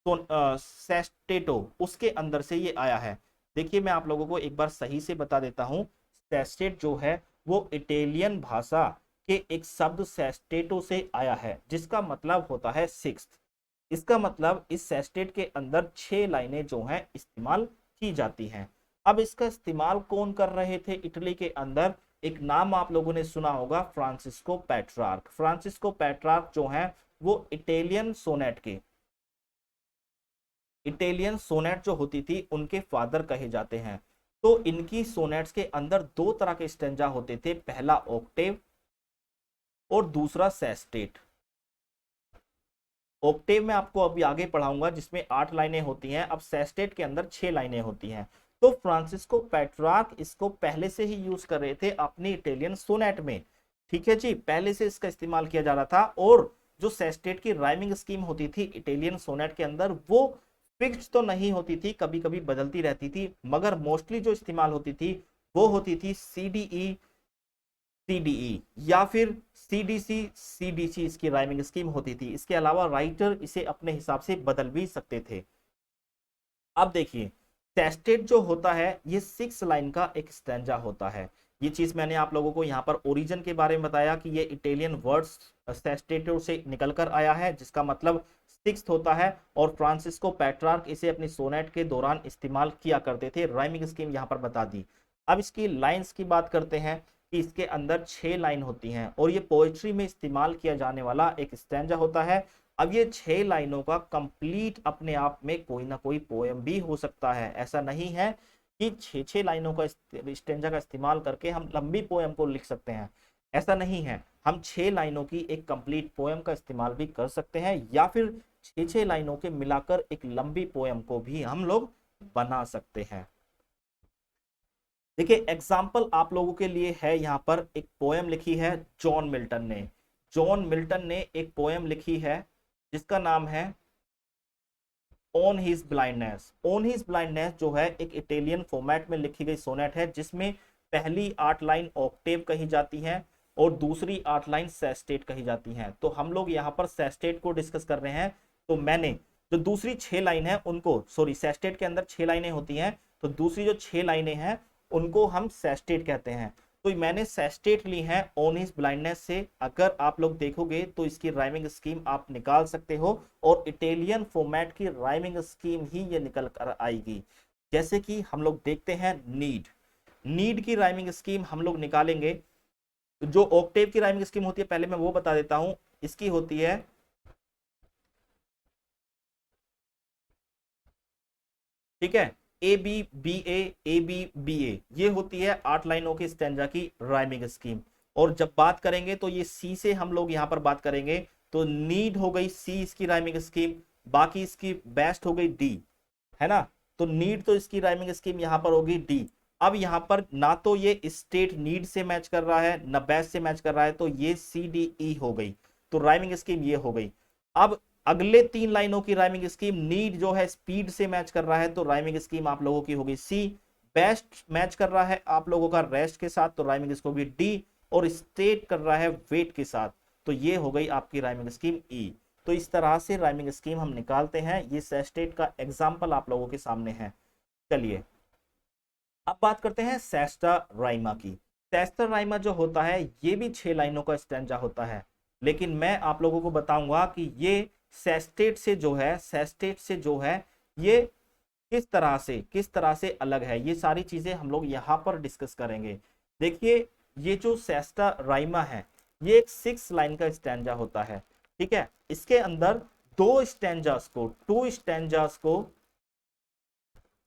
तो सेस्टेटो, उसके अंदर से ये आया है। देखिए, मैं आप लोगों को एक बार सही से बता देता हूं। सेस्टेट जो है वो इटालियन भाषा के एक शब्द सेस्टेटो से आया है, जिसका मतलब होता है सिक्स्थ। इसका मतलब इस सेस्टेट के अंदर 6 लाइनें जो हैं इस्तेमाल की जाती हैं। अब इसका इस्तेमाल कौन कर रहे थे इटली के अंदर? एक नाम आप लोगों ने सुना होगा, फ्रांसिस्को पेट्रार्क। फ्रांसिस्को पेट्रार्क जो हैं वो इटालियन सोनेट जो होती थी उनके फादर कहे जाते हैं। तो इनकी सोनेट्स के अंदर 2 तरह के स्टेंजा होते थे, पहला ऑक्टेव और दूसरा सेस्टेट। ऑक्टेव में आपको अभी आगे पढ़ाऊंगा, जिसमें 8 लाइनें होती हैं। अब सेस्टेट के अंदर 6 लाइनें होती हैं। तो फ्रांसिस्को पेट्रार्क इसको पहले से ही यूज कर रहे थे अपनी इटालियन सोनेट में। ठीक है जी, पहले से इसका इस्तेमाल किया जा रहा था। और जो सेस्टेट की राइमिंग स्कीम होती थी इटालियन सोनेट के अंदर, वो फिक्स्ड तो नहीं होती थी, कभी कभी बदलती रहती थी, मगर मोस्टली जो इस्तेमाल होती थी वो होती थी सीडीई सीडीई या फिर सीडीसी सीडीसी। इसकी राइमिंग स्कीम होती थी। इसके अलावा राइटर इसे अपने हिसाब से बदल भी सकते थे। अब देखिए, सेस्टेट जो होता है ये 6 लाइन का एक स्टैंजा होता है। ये चीज मैंने आप लोगों को यहाँ पर ओरिजिन के बारे में बताया कि ये इटालियन वर्ड्स सेस्टेटो से निकल कर आया है, जिसका मतलब सिक्स्थ होता है। और फ्रांसिस्को पेट्रार्क इसे अपनी सोनेट के दौरान इस्तेमाल किया करते थे। राइमिंग स्कीम यहाँ पर बता दी। अब इसकी लाइंस की बात करते हैं कि इसके अंदर 6 लाइन होती हैं और ये पोएट्री में इस्तेमाल किया जाने वाला एक स्टैंजा होता है। अब ये 6 लाइनों का कंप्लीट अपने आप में कोई ना कोई पोएम भी हो सकता है। ऐसा नहीं है कि 6 लाइनों का स्टैंजा का इस्तेमाल करके हम लंबी पोएम को लिख सकते हैं। ऐसा नहीं है। हम 6 लाइनों की एक कंप्लीट पोएम का इस्तेमाल भी कर सकते हैं, या फिर 6 लाइनों के मिलाकर एक लंबी पोएम को भी हम लोग बना सकते हैं। देखिए, एग्जाम्पल आप लोगों के लिए है, यहाँ पर एक पोएम लिखी है जॉन मिल्टन ने। जॉन मिल्टन ने एक पोएम लिखी है जिसका नाम है on his blindness. On his blindness जो है एक इटालियन फॉर्मेट में लिखी गई सोनेट है, जिसमें पहली 8 लाइन ऑक्टेव कही जाती हैं और दूसरी 8 लाइन सेस्टेट कही जाती हैं। तो हम लोग यहाँ पर सेस्टेट को डिस्कस कर रहे हैं। तो मैंने जो दूसरी 6 लाइन है उनको, सॉरी, सेस्टेट के अंदर 6 लाइनें होती हैं, तो दूसरी जो 6 लाइनें हैं उनको हम सेस्टेट कहते हैं। तो मैंने सेस्टेट ली है ऑन हिज ब्लाइंडनेस से। अगर आप लोग देखोगे तो इसकी राइमिंग स्कीम आप निकाल सकते हो, और इटालियन फॉर्मेट की राइमिंग स्कीम ही ये निकल कर आएगी। जैसे कि हम लोग देखते हैं नीड की राइमिंग स्कीम हम लोग निकालेंगे। जो ऑक्टेव की राइमिंग स्कीम होती है पहले मैं वो बता देता हूं। इसकी होती है, ठीक है, A B B A B B A, ये होती है 8 लाइनों की स्टैंजा की राइमिंग स्कीम। और जब बात करेंगे तो ये सी से हम लोग यहाँ पर बात करेंगे, तो नीड हो गई सी इसकी राइमिंग स्कीम, बाकी इसकी बेस्ट हो गई डी, है ना। तो नीड तो इसकी राइमिंग स्कीम यहाँ पर होगी डी। अब यहाँ पर ना तो ये स्टेट नीड से मैच कर रहा है ना बेस्ट से मैच कर रहा है, तो ये सी डी ई हो गई। तो राइमिंग स्कीम ये हो गई। अब अगले 3 लाइनों की राइमिंग स्कीम, नीड जो है स्पीड से मैच कर रहा है, तो राइमिंग स्कीम आप लोगों की होगी सी। बेस्ट मैच कर रहा है आप लोगों का रेस्ट के साथ, तो राइमिंग स्कीम होगी डी। और स्टेट कर रहा है वेट के साथ, तो ये हो गई आपकी राइमिंग स्कीम ई। तो इस तरह से राइमिंग स्कीम हम निकालते हैं। ये सेस्टेट का एग्जाम्पल आप लोगों के सामने है। चलिए अब बात करते हैं सेस्टा राइमा की। सेस्टा राइमा जो होता है ये भी 6 लाइनों का स्टैंजा होता है, लेकिन मैं आप लोगों को बताऊंगा कि ये सेस्टेट से जो है ये किस तरह से अलग है। ये सारी चीजें हम लोग यहाँ पर डिस्कस करेंगे। देखिए, ये जो सेस्टा राइमा है ये एक 6 लाइन का स्टैंजा होता है। ठीक है, इसके अंदर 2 स्टैंजास को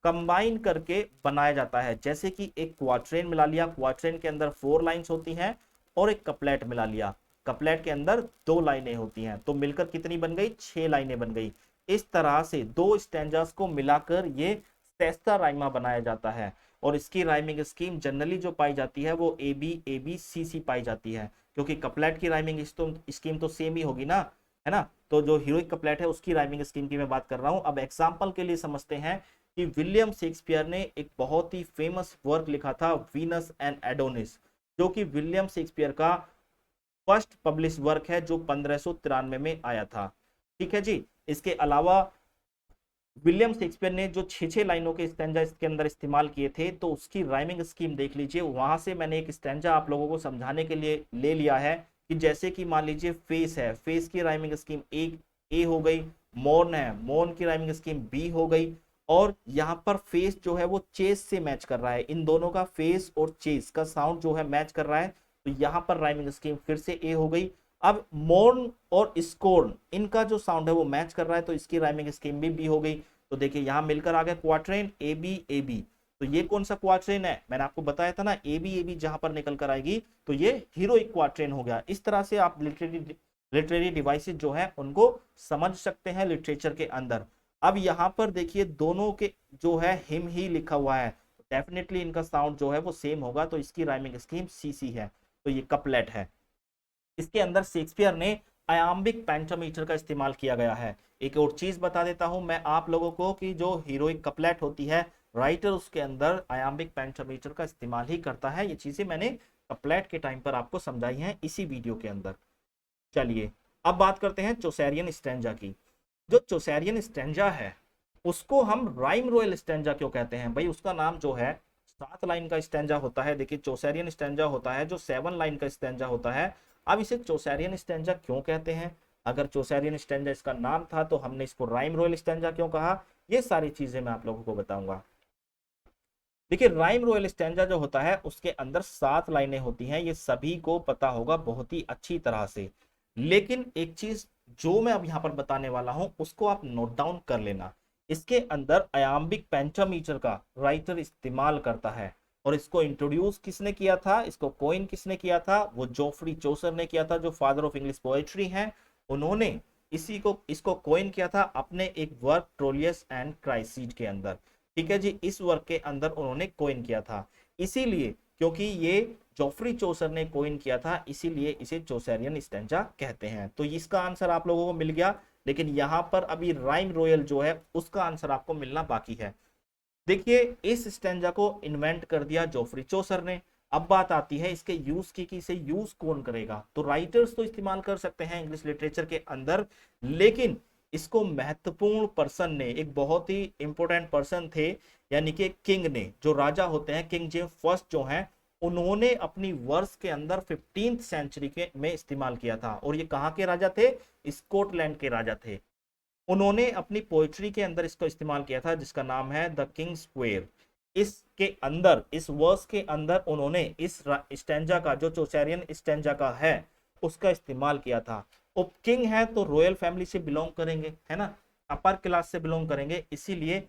कंबाइन करके बनाया जाता है। जैसे कि एक क्वाट्रेन मिला लिया, क्वाट्रेन के अंदर 4 लाइंस होती हैं, और एक कपलेट मिला लिया। कपलेट के अंदर 2 लाइनें होती हैं, तो मिलकर कितनी बन गई, 6 लाइनें बन गई। इस तरह से 2 स्टैंजास को मिलाकर ये सेस्ता राइमा बनाया जाता है। और इसकी राइमिंग स्कीम जनरली जो पाई जाती है वो ए बी सी सी पाई जाती है, क्योंकि कपलेट की राइमिंग स्कीम तो सेम ही होगी ना, है ना। तो जो हीरोइक कपलेट है उसकी राइमिंग स्कीम की मैं बात कर रहा हूं। अब एग्जाम्पल के लिए समझते हैं कि विलियम शेक्सपियर ने एक बहुत ही फेमस वर्क लिखा था, वीनस एंड एडोनिस, जो कि विलियम शेक्सपियर का फर्स्ट पब्लिश वर्क है, जो 1593 में आया था। ठीक है जी। इसके अलावा विलियम शेक्सपियर ने जो 6 लाइनों के स्टैंजा इसके अंदर इस्तेमाल किए थे, तो उसकी राइमिंग स्कीम देख लीजिए। वहां से मैंने एक स्टैंजा आप लोगों को समझाने के लिए ले लिया है कि जैसे कि मान लीजिए फेस है, फेस की राइमिंग स्कीम एक ए हो गई, मॉर्न है, मॉर्न की राइमिंग स्कीम बी हो गई, और यहाँ पर फेस जो है वो चेस से मैच कर रहा है, इन दोनों का फेस और चेस का साउंड जो है मैच कर रहा है, तो यहाँ पर राइमिंग स्कीम फिर से ए हो गई। अब मोर्न और स्कोर्न इनका जो साउंड है वो मैच कर रहा है, तो इसकी राइमिंग स्कीम भी बी हो गई। तो देखिए यहां मिलकर आ गया क्वार्ट्रेन ए बी। तो ये कौन सा क्वार्ट्रेन है, मैंने आपको बताया था ना, ए बी जहां पर निकल कर आएगी तो ये हीरोइक क्वार्ट्रेन हो गया। इस तरह से आप लिटरेरी डिवाइसेस जो है उनको समझ सकते हैं लिटरेचर के अंदर। अब यहां पर देखिए दोनों के जो है हिम ही लिखा हुआ है, डेफिनेटली इनका साउंड जो है वो सेम होगा, तो इसकी राइमिंग स्कीम सी सी है, तो ये कपलेट है। इसके अंदर शेक्सपियर ने आयाम्बिक पेंटामीटर का इस्तेमाल किया गया है। एक और चीज बता देता हूं मैं आप लोगों को कि जो हीरोइक कपलेट होती है, राइटर उसके अंदर आयाम्बिक पेंटामीटर का इस्तेमाल ही करता है। ये चीजें मैंने कपलेट के टाइम पर आपको समझाई हैं इसी वीडियो के अंदर। चलिए अब बात करते हैं चौसेरियन स्टैंजा की। जो चौसेरियन स्टैंजा है उसको हम राइम रॉयल स्टैंजा क्यों कहते हैं भाई, उसका नाम जो है 7 लाइन का स्टैंजा होता है। देखिए चौसेरियन स्टैंजा होता है जो 7 लाइन का स्टैंजा होता है। अब इसे चौसेरियन स्टैंजा क्यों कहते हैं, अगर चौसेरियन स्टैंजा इसका नाम था तो हमने इसको राइम रॉयल स्टैंजा क्यों कहा, ये सारी चीजें मैं आप लोगों को बताऊंगा। देखिए राइम रॉयल स्टैंजा जो होता है उसके अंदर 7 लाइनें होती हैं, ये सभी को पता होगा बहुत ही अच्छी तरह से। लेकिन एक चीज जो मैं अब यहां पर बताने वाला हूं उसको आप नोट डाउन कर लेना। इसके अंदर अयाम्बिक पेंटामीटर का राइटर इस्तेमाल करता है, और इसको इंट्रोड्यूस किसने किया था, इसको कोइन किसने किया था, वो जोफ्री चौसर ने किया था, जो फादर ऑफ इंग्लिश पोएट्री हैं। उन्होंने इसको कोइन किया था अपने एक वर्क ट्रोलियस एंड क्राइसिड के अंदर। ठीक है जी, इस वर्क के अंदर उन्होंने कोइन किया था। इसीलिए क्योंकि ये जोफ्री चौसर ने कोइन किया था, इसीलिए इसे चौसेरियन स्टैंजा कहते हैं। तो इसका आंसर आप लोगों को मिल गया, लेकिन यहां पर अभी राइम रॉयल जो है उसका आंसर आपको मिलना बाकी है। देखिए इस स्टैंजा को इन्वेंट कर दिया जोफ्री चौसर ने। अब बात आती है इसके यूज की कि इसे यूज कौन करेगा। तो राइटर्स तो इस्तेमाल कर सकते हैं इंग्लिश लिटरेचर के अंदर, लेकिन इसको महत्वपूर्ण पर्सन ने, एक बहुत ही इंपॉर्टेंट पर्सन थे, यानी कि किंग ने, जो राजा होते हैं किंग जेम्स फर्स्ट जो हैं, उन्होंने अपनी वर्ष के अंदर 15th सेंचुरी के में इस्तेमाल किया था। और ये कहाँ के राजा थे, स्कॉटलैंड के राजा थे। उन्होंने अपनी पोएट्री के अंदर इसको इस्तेमाल किया था, जिसका नाम है द किंग स्क्वेयर। इसके अंदर, इस वर्स के अंदर उन्होंने इस स्टैंजा का, जो चौसेरियन स्टैंजा का है, उसका इस्तेमाल किया था। अब किंग है तो रॉयल फैमिली से बिलोंग करेंगे, है ना, अपर क्लास से बिलोंग करेंगे, इसीलिए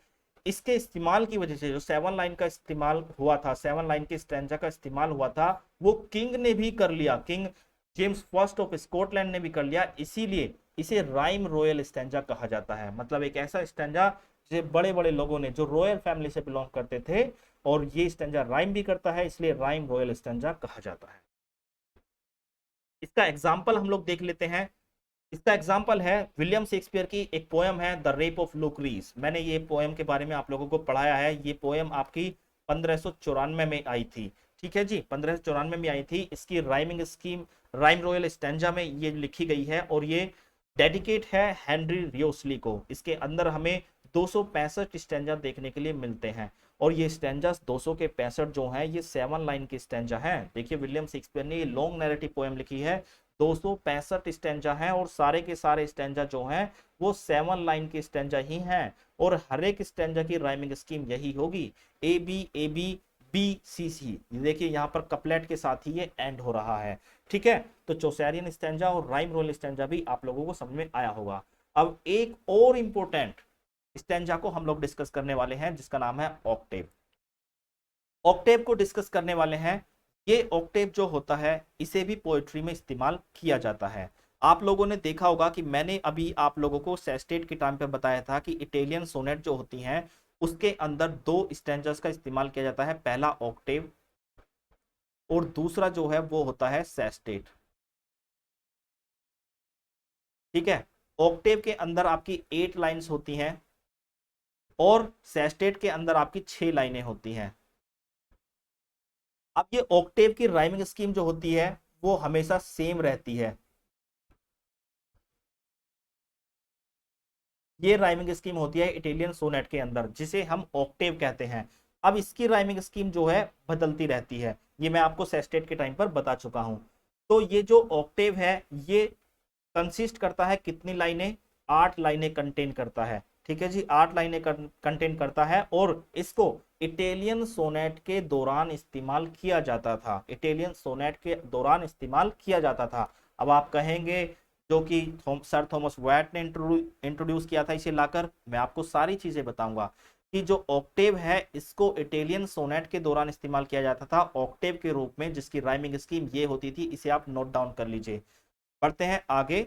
इसके इस्तेमाल की वजह से जो 7 लाइन का इस्तेमाल हुआ था, 7 लाइन के स्टैंजा का इस्तेमाल हुआ था, वो किंग ने भी कर लिया, king James first of Scotland ने भी कर लिया। इसीलिए इसे राइम रॉयल स्टैंजा कहा जाता है। मतलब एक ऐसा स्टैंजा जिसे बड़े बड़े लोगों ने, जो रॉयल फैमिली से बिलोंग करते थे, और ये स्टैंजा राइम भी करता है, इसलिए राइम रॉयल स्टैंजा कहा जाता है। इसका एग्जाम्पल हम लोग देख लेते हैं। इसका एग्जाम्पल है विलियम शेक्सपियर की एक पोएम है द रेप ऑफ लुक्रीज। मैंने ये पोएम के बारे में आप लोगों को पढ़ाया है। ये पोएम आपकी 1594 में आई थी। ठीक है जी, 1594 में आई थी। इसकी rhyming scheme rhyme royal stanza में ये लिखी गई है, और ये डेडिकेट है हेनरी रियोस्ली को। इसके अंदर हमें 265 स्टैंजा देखने के लिए मिलते हैं, और ये स्टैंजास 265 जो हैं ये 7 लाइन की स्टैंजा हैं। देखिए विलियम शेक्सपियर ने ये लॉन्ग नैरेटिव पोएम लिखी है, 265 स्टैंजा हैं, और सारे के सारे स्टैंजा जो हैं वो 7 लाइन के स्टैंजा ही हैं, और हर एक स्टैंजा की राइमिंग स्कीम यही होगी, ए बी बी सी सी। देखिए यहाँ पर कपलेट के साथ ही ये एंड हो रहा है। ठीक है, तो चौसेरियन स्टैंजा और राइम रोल स्टैंजा भी आप लोगों को समझ में आया होगा। अब एक और इंपॉर्टेंट स्टैंजा को हम लोग डिस्कस करने वाले हैं, जिसका नाम है ऑक्टेव। ऑक्टेव को डिस्कस करने वाले हैं। ये ऑक्टेव जो होता है इसे भी पोएट्री में इस्तेमाल किया जाता है। आप लोगों ने देखा होगा कि मैंने अभी आप लोगों को सेस्टेट के टाइम पे बताया था कि इटालियन सोनेट जो होती हैं उसके अंदर दो स्टैंजर्स का इस्तेमाल किया जाता है, पहला ऑक्टेव और दूसरा जो है वो होता है सेस्टेट। ठीक है, ऑक्टेव के अंदर आपकी 8 लाइंस होती हैं और सेस्टेट के अंदर आपकी 6 लाइनें होती हैं। अब ये ऑक्टेव की राइमिंग स्कीम जो होती है वो हमेशा सेम रहती है। ये राइमिंग स्कीम होती है इटालियन सोनेट के अंदर जिसे हम ऑक्टेव कहते हैं। अब इसकी राइमिंग स्कीम जो है बदलती रहती है, ये मैं आपको सेस्टेट के टाइम पर बता चुका हूं। तो ये जो ऑक्टेव है ये कंसिस्ट करता है कितनी लाइनें, 8 लाइनें कंटेन करता है। ठीक है जी, 8 लाइनें कंटेन करता है और इसको इटालियन सोनेट के दौरान इस्तेमाल किया जाता था, इटालियन सोनेट के दौरान इस्तेमाल किया जाता था। अब आप कहेंगे जो कि सर थॉमस वैट ने इंट्रोड्यूस किया था इसे लाकर, मैं आपको सारी चीजें बताऊंगा कि जो ऑक्टेव है इसको इटालियन सोनेट के दौरान इस्तेमाल किया जाता था ऑक्टेव के रूप में, जिसकी राइमिंग स्कीम ये होती थी। इसे आप नोट डाउन कर लीजिए। पढ़ते हैं आगे।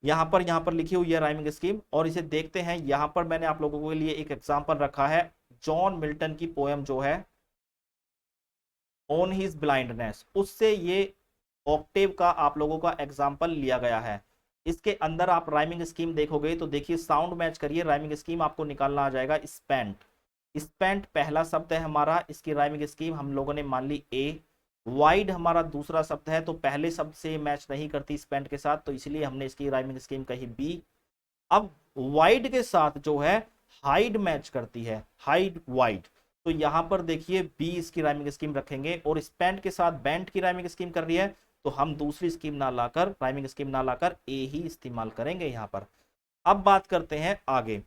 यहाँ पर लिखी हुई है राइमिंग स्कीम और इसे देखते हैं। यहाँ पर मैंने आप लोगों के लिए एक एग्जांपल रखा है, जॉन मिल्टन की पोएम जो है ऑन हिज ब्लाइंडनेस, उससे ये ऑक्टेव का आप लोगों का एग्जाम्पल लिया गया है। इसके अंदर आप राइमिंग स्कीम देखोगे तो देखिए, साउंड मैच करिए, राइमिंग स्कीम आपको निकालना आ जाएगा। स्पेंट, स्पेंट पहला शब्द है हमारा, इसकी राइमिंग स्कीम हम लोगों ने मान ली ए। वाइड हमारा दूसरा शब्द है तो पहले शब्द से मैच नहीं करती स्पेंट के साथ, तो इसलिए हमने इसकी राइमिंग स्कीम कही बी। अब वाइड के साथ जो है हाइड मैच करती है, हाइड वाइड, तो यहां पर देखिए बी इसकी राइमिंग स्कीम रखेंगे। और स्पेंट के साथ बैंट की राइमिंग स्कीम कर रही है तो हम दूसरी स्कीम ना लाकर, राइमिंग स्कीम ना लाकर ए ही इस्तेमाल करेंगे यहां पर। अब बात करते हैं आगे।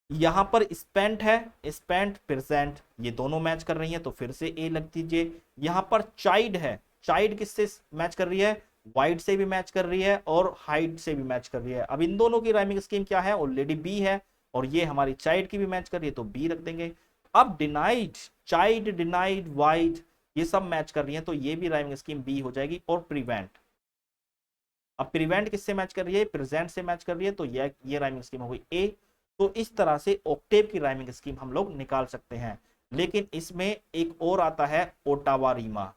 यहां पर स्पेंट है, स्पेंट प्रेजेंट, ये दोनों मैच कर रही हैं तो फिर से ए लग दीजिए। यहां पर चाइल्ड है, चाइल्ड किससे मैच कर रही है, वाइड से भी मैच कर रही है और हाइड से भी मैच कर रही है। अब इन दोनों की राइमिंग स्कीम क्या है, ऑलरेडी बी है और ये हमारी चाइल्ड की भी मैच कर रही है तो बी रख देंगे। अब डिनाइड, चाइल्ड, डिनाइड, वाइड, ये सब मैच कर रही है तो ये भी राइमिंग स्कीम बी हो जाएगी। और प्रिवेंट, अब प्रिवेंट किससे मैच कर रही है, प्रेजेंट से मैच कर रही है तो ये राइमिंग स्कीम हो गई ए। तो इस तरह से ऑक्टेव की राइमिंग स्कीम हम लोग निकाल सकते हैं। लेकिन इसमें एक और आता है ओटावा रीमा,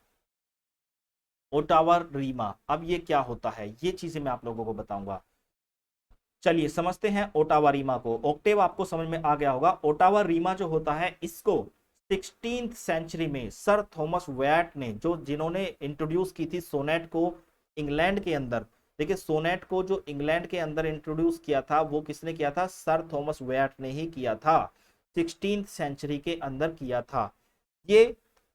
ओटावा रीमा। अब ये क्या होता है, ये चीजें मैं आप लोगों को बताऊंगा। चलिए समझते हैं ओटावा रीमा को। ऑक्टेव आपको समझ में आ गया होगा। ओटावा रीमा जो होता है इसको 16th सेंचुरी में सर थॉमस वैट ने, जो जिन्होंने इंट्रोड्यूस की थी सोनेट को इंग्लैंड के अंदर। देखिए, सोनेट को जो इंग्लैंड के अंदर इंट्रोड्यूस किया था वो किसने किया था, सर थॉमस वैट ने ही किया था, 16th सेंचुरी के अंदर किया था। ये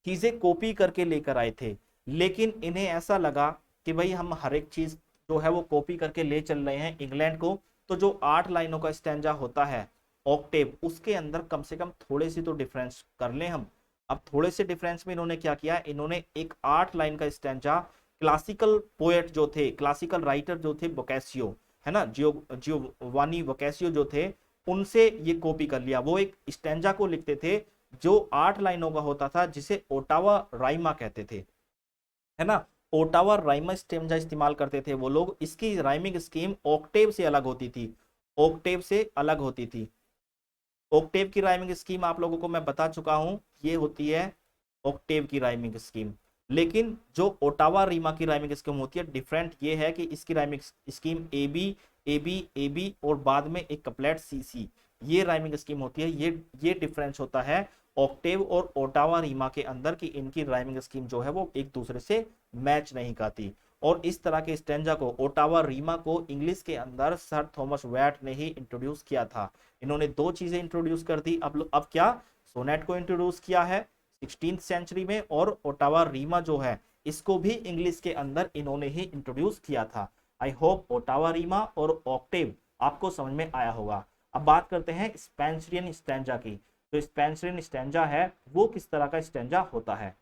चीजें कॉपी करके लेकर आए थे, लेकिन इन्हें ऐसा लगा कि भाई हम हर एक चीज जो है वो कॉपी करके ले चल रहे हैं इंग्लैंड को, तो जो 8 लाइनों का स्टैंजा होता है ऑक्टेव, उसके अंदर कम से कम थोड़े से तो डिफरेंस कर लें हम। अब थोड़े से डिफरेंस में इन्होंने क्या किया, इन्होंने एक 8 लाइन का स्टैंजा क्लासिकल पोएट जो थे, क्लासिकल राइटर जो थे बोकैसियो, है ना, जियोवानी बोकैसियो जो थे, उनसे ये कॉपी कर लिया। वो एक स्टैंजा को लिखते थे जो 8 लाइनों का होता था जिसे ओटावा राइमा कहते थे, है ना। ओटावा राइमा स्टेमजा इस्तेमाल करते थे वो लोग। इसकी राइमिंग स्कीम ऑक्टेव से अलग होती थी, ऑक्टेव से अलग होती थी। ऑक्टेव की राइमिंग स्कीम आप लोगों को मैं बता चुका हूं, ये होती है ऑक्टेव की राइमिंग स्कीम। लेकिन जो ओटावा रीमा की राइमिंग स्कीम होती है, डिफरेंट ये है कि इसकी rhyming scheme A B A B A B और बाद में एक कपलेट सी सी, ये राइमिंग स्कीम होती है। ये डिफरेंस होता है ऑक्टेव और ओटावा रीमा के अंदर कि इनकी राइमिंग स्कीम जो है वो एक दूसरे से मैच नहीं खाती। और इस तरह के स्टैंजा को, ओटावा रीमा को, इंग्लिश के अंदर सर थॉमस वैट ने ही इंट्रोड्यूस किया था। इन्होंने दो चीजें इंट्रोड्यूस कर दी। अब क्या, सोनेट को इंट्रोड्यूस किया है 16th सेंचुरी में, और ओटावा रीमा जो है इसको भी इंग्लिश के अंदर इन्होंने ही इंट्रोड्यूस किया था। आई होप ओटावा रीमा और ऑक्टेव आपको समझ में आया होगा। अब बात करते हैं स्पेंसरियन स्टैंजा की। तो स्पेंसरियन स्टैंजा है वो किस तरह का स्टैंजा होता है।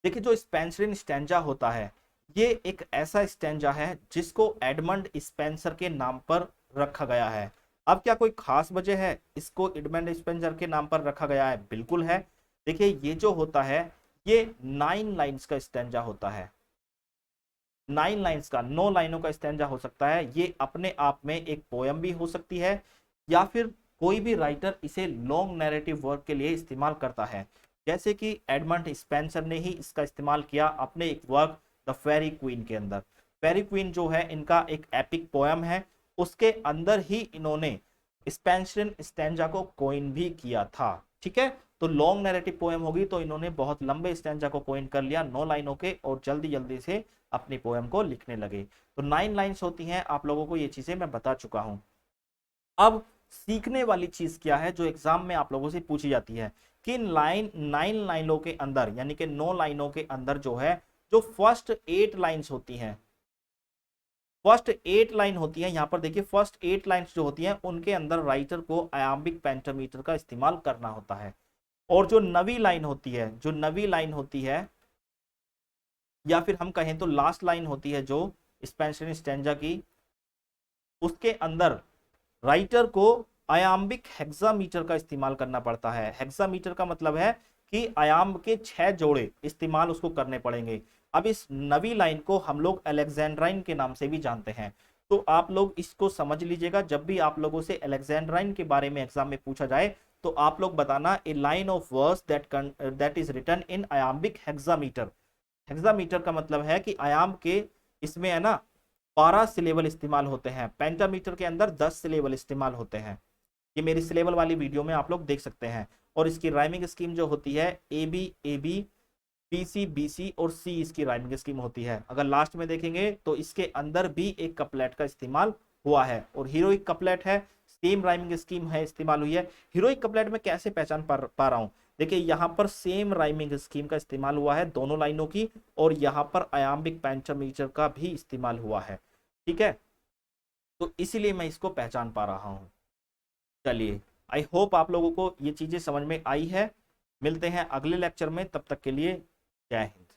देखिए, जो स्पेंसरियन स्टैंजा होता है ये एक ऐसा स्टैंजा है जिसको एडमंड स्पेंसर के नाम पर रखा गया है। अब क्या कोई खास वजह है इसको एडमंड स्पेंसर के नाम पर रखा गया है, बिल्कुल है। देखिए, ये जो होता है ये 9 लाइंस का स्टैंजा होता है। 9 लाइंस का, 9 लाइनों का स्टैंजा हो सकता है। ये अपने आप में एक पोयम भी हो सकती है, या फिर कोई भी राइटर इसे लॉन्ग नैरेटिव वर्क के लिए इस्तेमाल करता है। जैसे कि एडमंड स्पेंसर ने ही इसका इस्तेमाल किया अपने एक वर्क द फेरी क्वीन के अंदर। फेरी क्वीन जो है इनका एक एपिक पोयम है, उसके अंदर ही इन्होंने स्पेंसर स्टैंजा को कोइन भी किया था। ठीक है, तो लॉन्ग नैरेटिव पोएम होगी तो इन्होंने बहुत लंबे स्टैंजा को कोइन कर लिया 9 लाइनों के, और जल्दी जल्दी से अपनी पोएम को लिखने लगे। तो 9 लाइंस होती हैं, आप लोगों को ये चीजें मैं बता चुका हूं। अब सीखने वाली चीज क्या है जो एग्जाम में आप लोगों से पूछी जाती है कि 9 लाइनों के अंदर, यानी कि 9 लाइनों के अंदर जो है, जो फर्स्ट 8 लाइंस होती हैं, फर्स्ट 8 लाइन होती है, यहां पर देखिए फर्स्ट 8 लाइंस जो होती हैं उनके अंदर राइटर को आयाम्बिक पेंटामीटर का इस्तेमाल करना होता है। और जो नवी लाइन होती है, जो नवी लाइन होती है, या फिर हम कहें तो लास्ट लाइन होती है जो स्पेंसर स्टैंजा की, उसके अंदर राइटर को आयाम्बिक हेक्सामीटर का इस्तेमाल करना पड़ता है। हेक्सामीटर का मतलब है कि आयाम के 6 जोड़े इस्तेमाल उसको करने पड़ेंगे। अब इस नवी लाइन को हम लोग अलेक्जेंड्राइन के नाम से भी जानते हैं। तो आप लोग इसको समझ लीजिएगा, जब भी आप लोगों से अलेक्जेंड्राइन के बारे में एग्जाम में पूछा जाए तो आप लोग बताना a line of verse that is written in iambic hexameter. Hexameter का मतलब है कि आयाम के, इसमें है ना 12 सिलेबल इस्तेमाल होते हैं, पेंटामीटर के अंदर 10 सिलेबल इस्तेमाल होते हैं। ये मेरी सिलेबल वाली वीडियो में आप लोग देख सकते हैं। और इसकी राइमिंग स्कीम जो होती है ए बी बी सी और सी, इसकी राइमिंग स्कीम होती है। अगर लास्ट में देखेंगे तो इसके अंदर भी एक कपलेट का इस्तेमाल हुआ है, और हीरोइक कपलेट है, सेम राइमिंग स्कीम है, इस्तेमाल हुई है। हीरोइक कपलेट में कैसे पहचान पा रहा हूं, देखिए यहां पर सेम राइमिंग स्कीम का इस्तेमाल हुआ है दोनों लाइनों की, और यहां पर आयाम्बिक पेंटामीटर का भी इस्तेमाल हुआ है। ठीक है, तो इसीलिए मैं इसको पहचान पा रहा हूं। चलिए, आई होप आप लोगों को ये चीजें समझ में आई है। मिलते हैं अगले लेक्चर में, तब तक के लिए जय हिंद।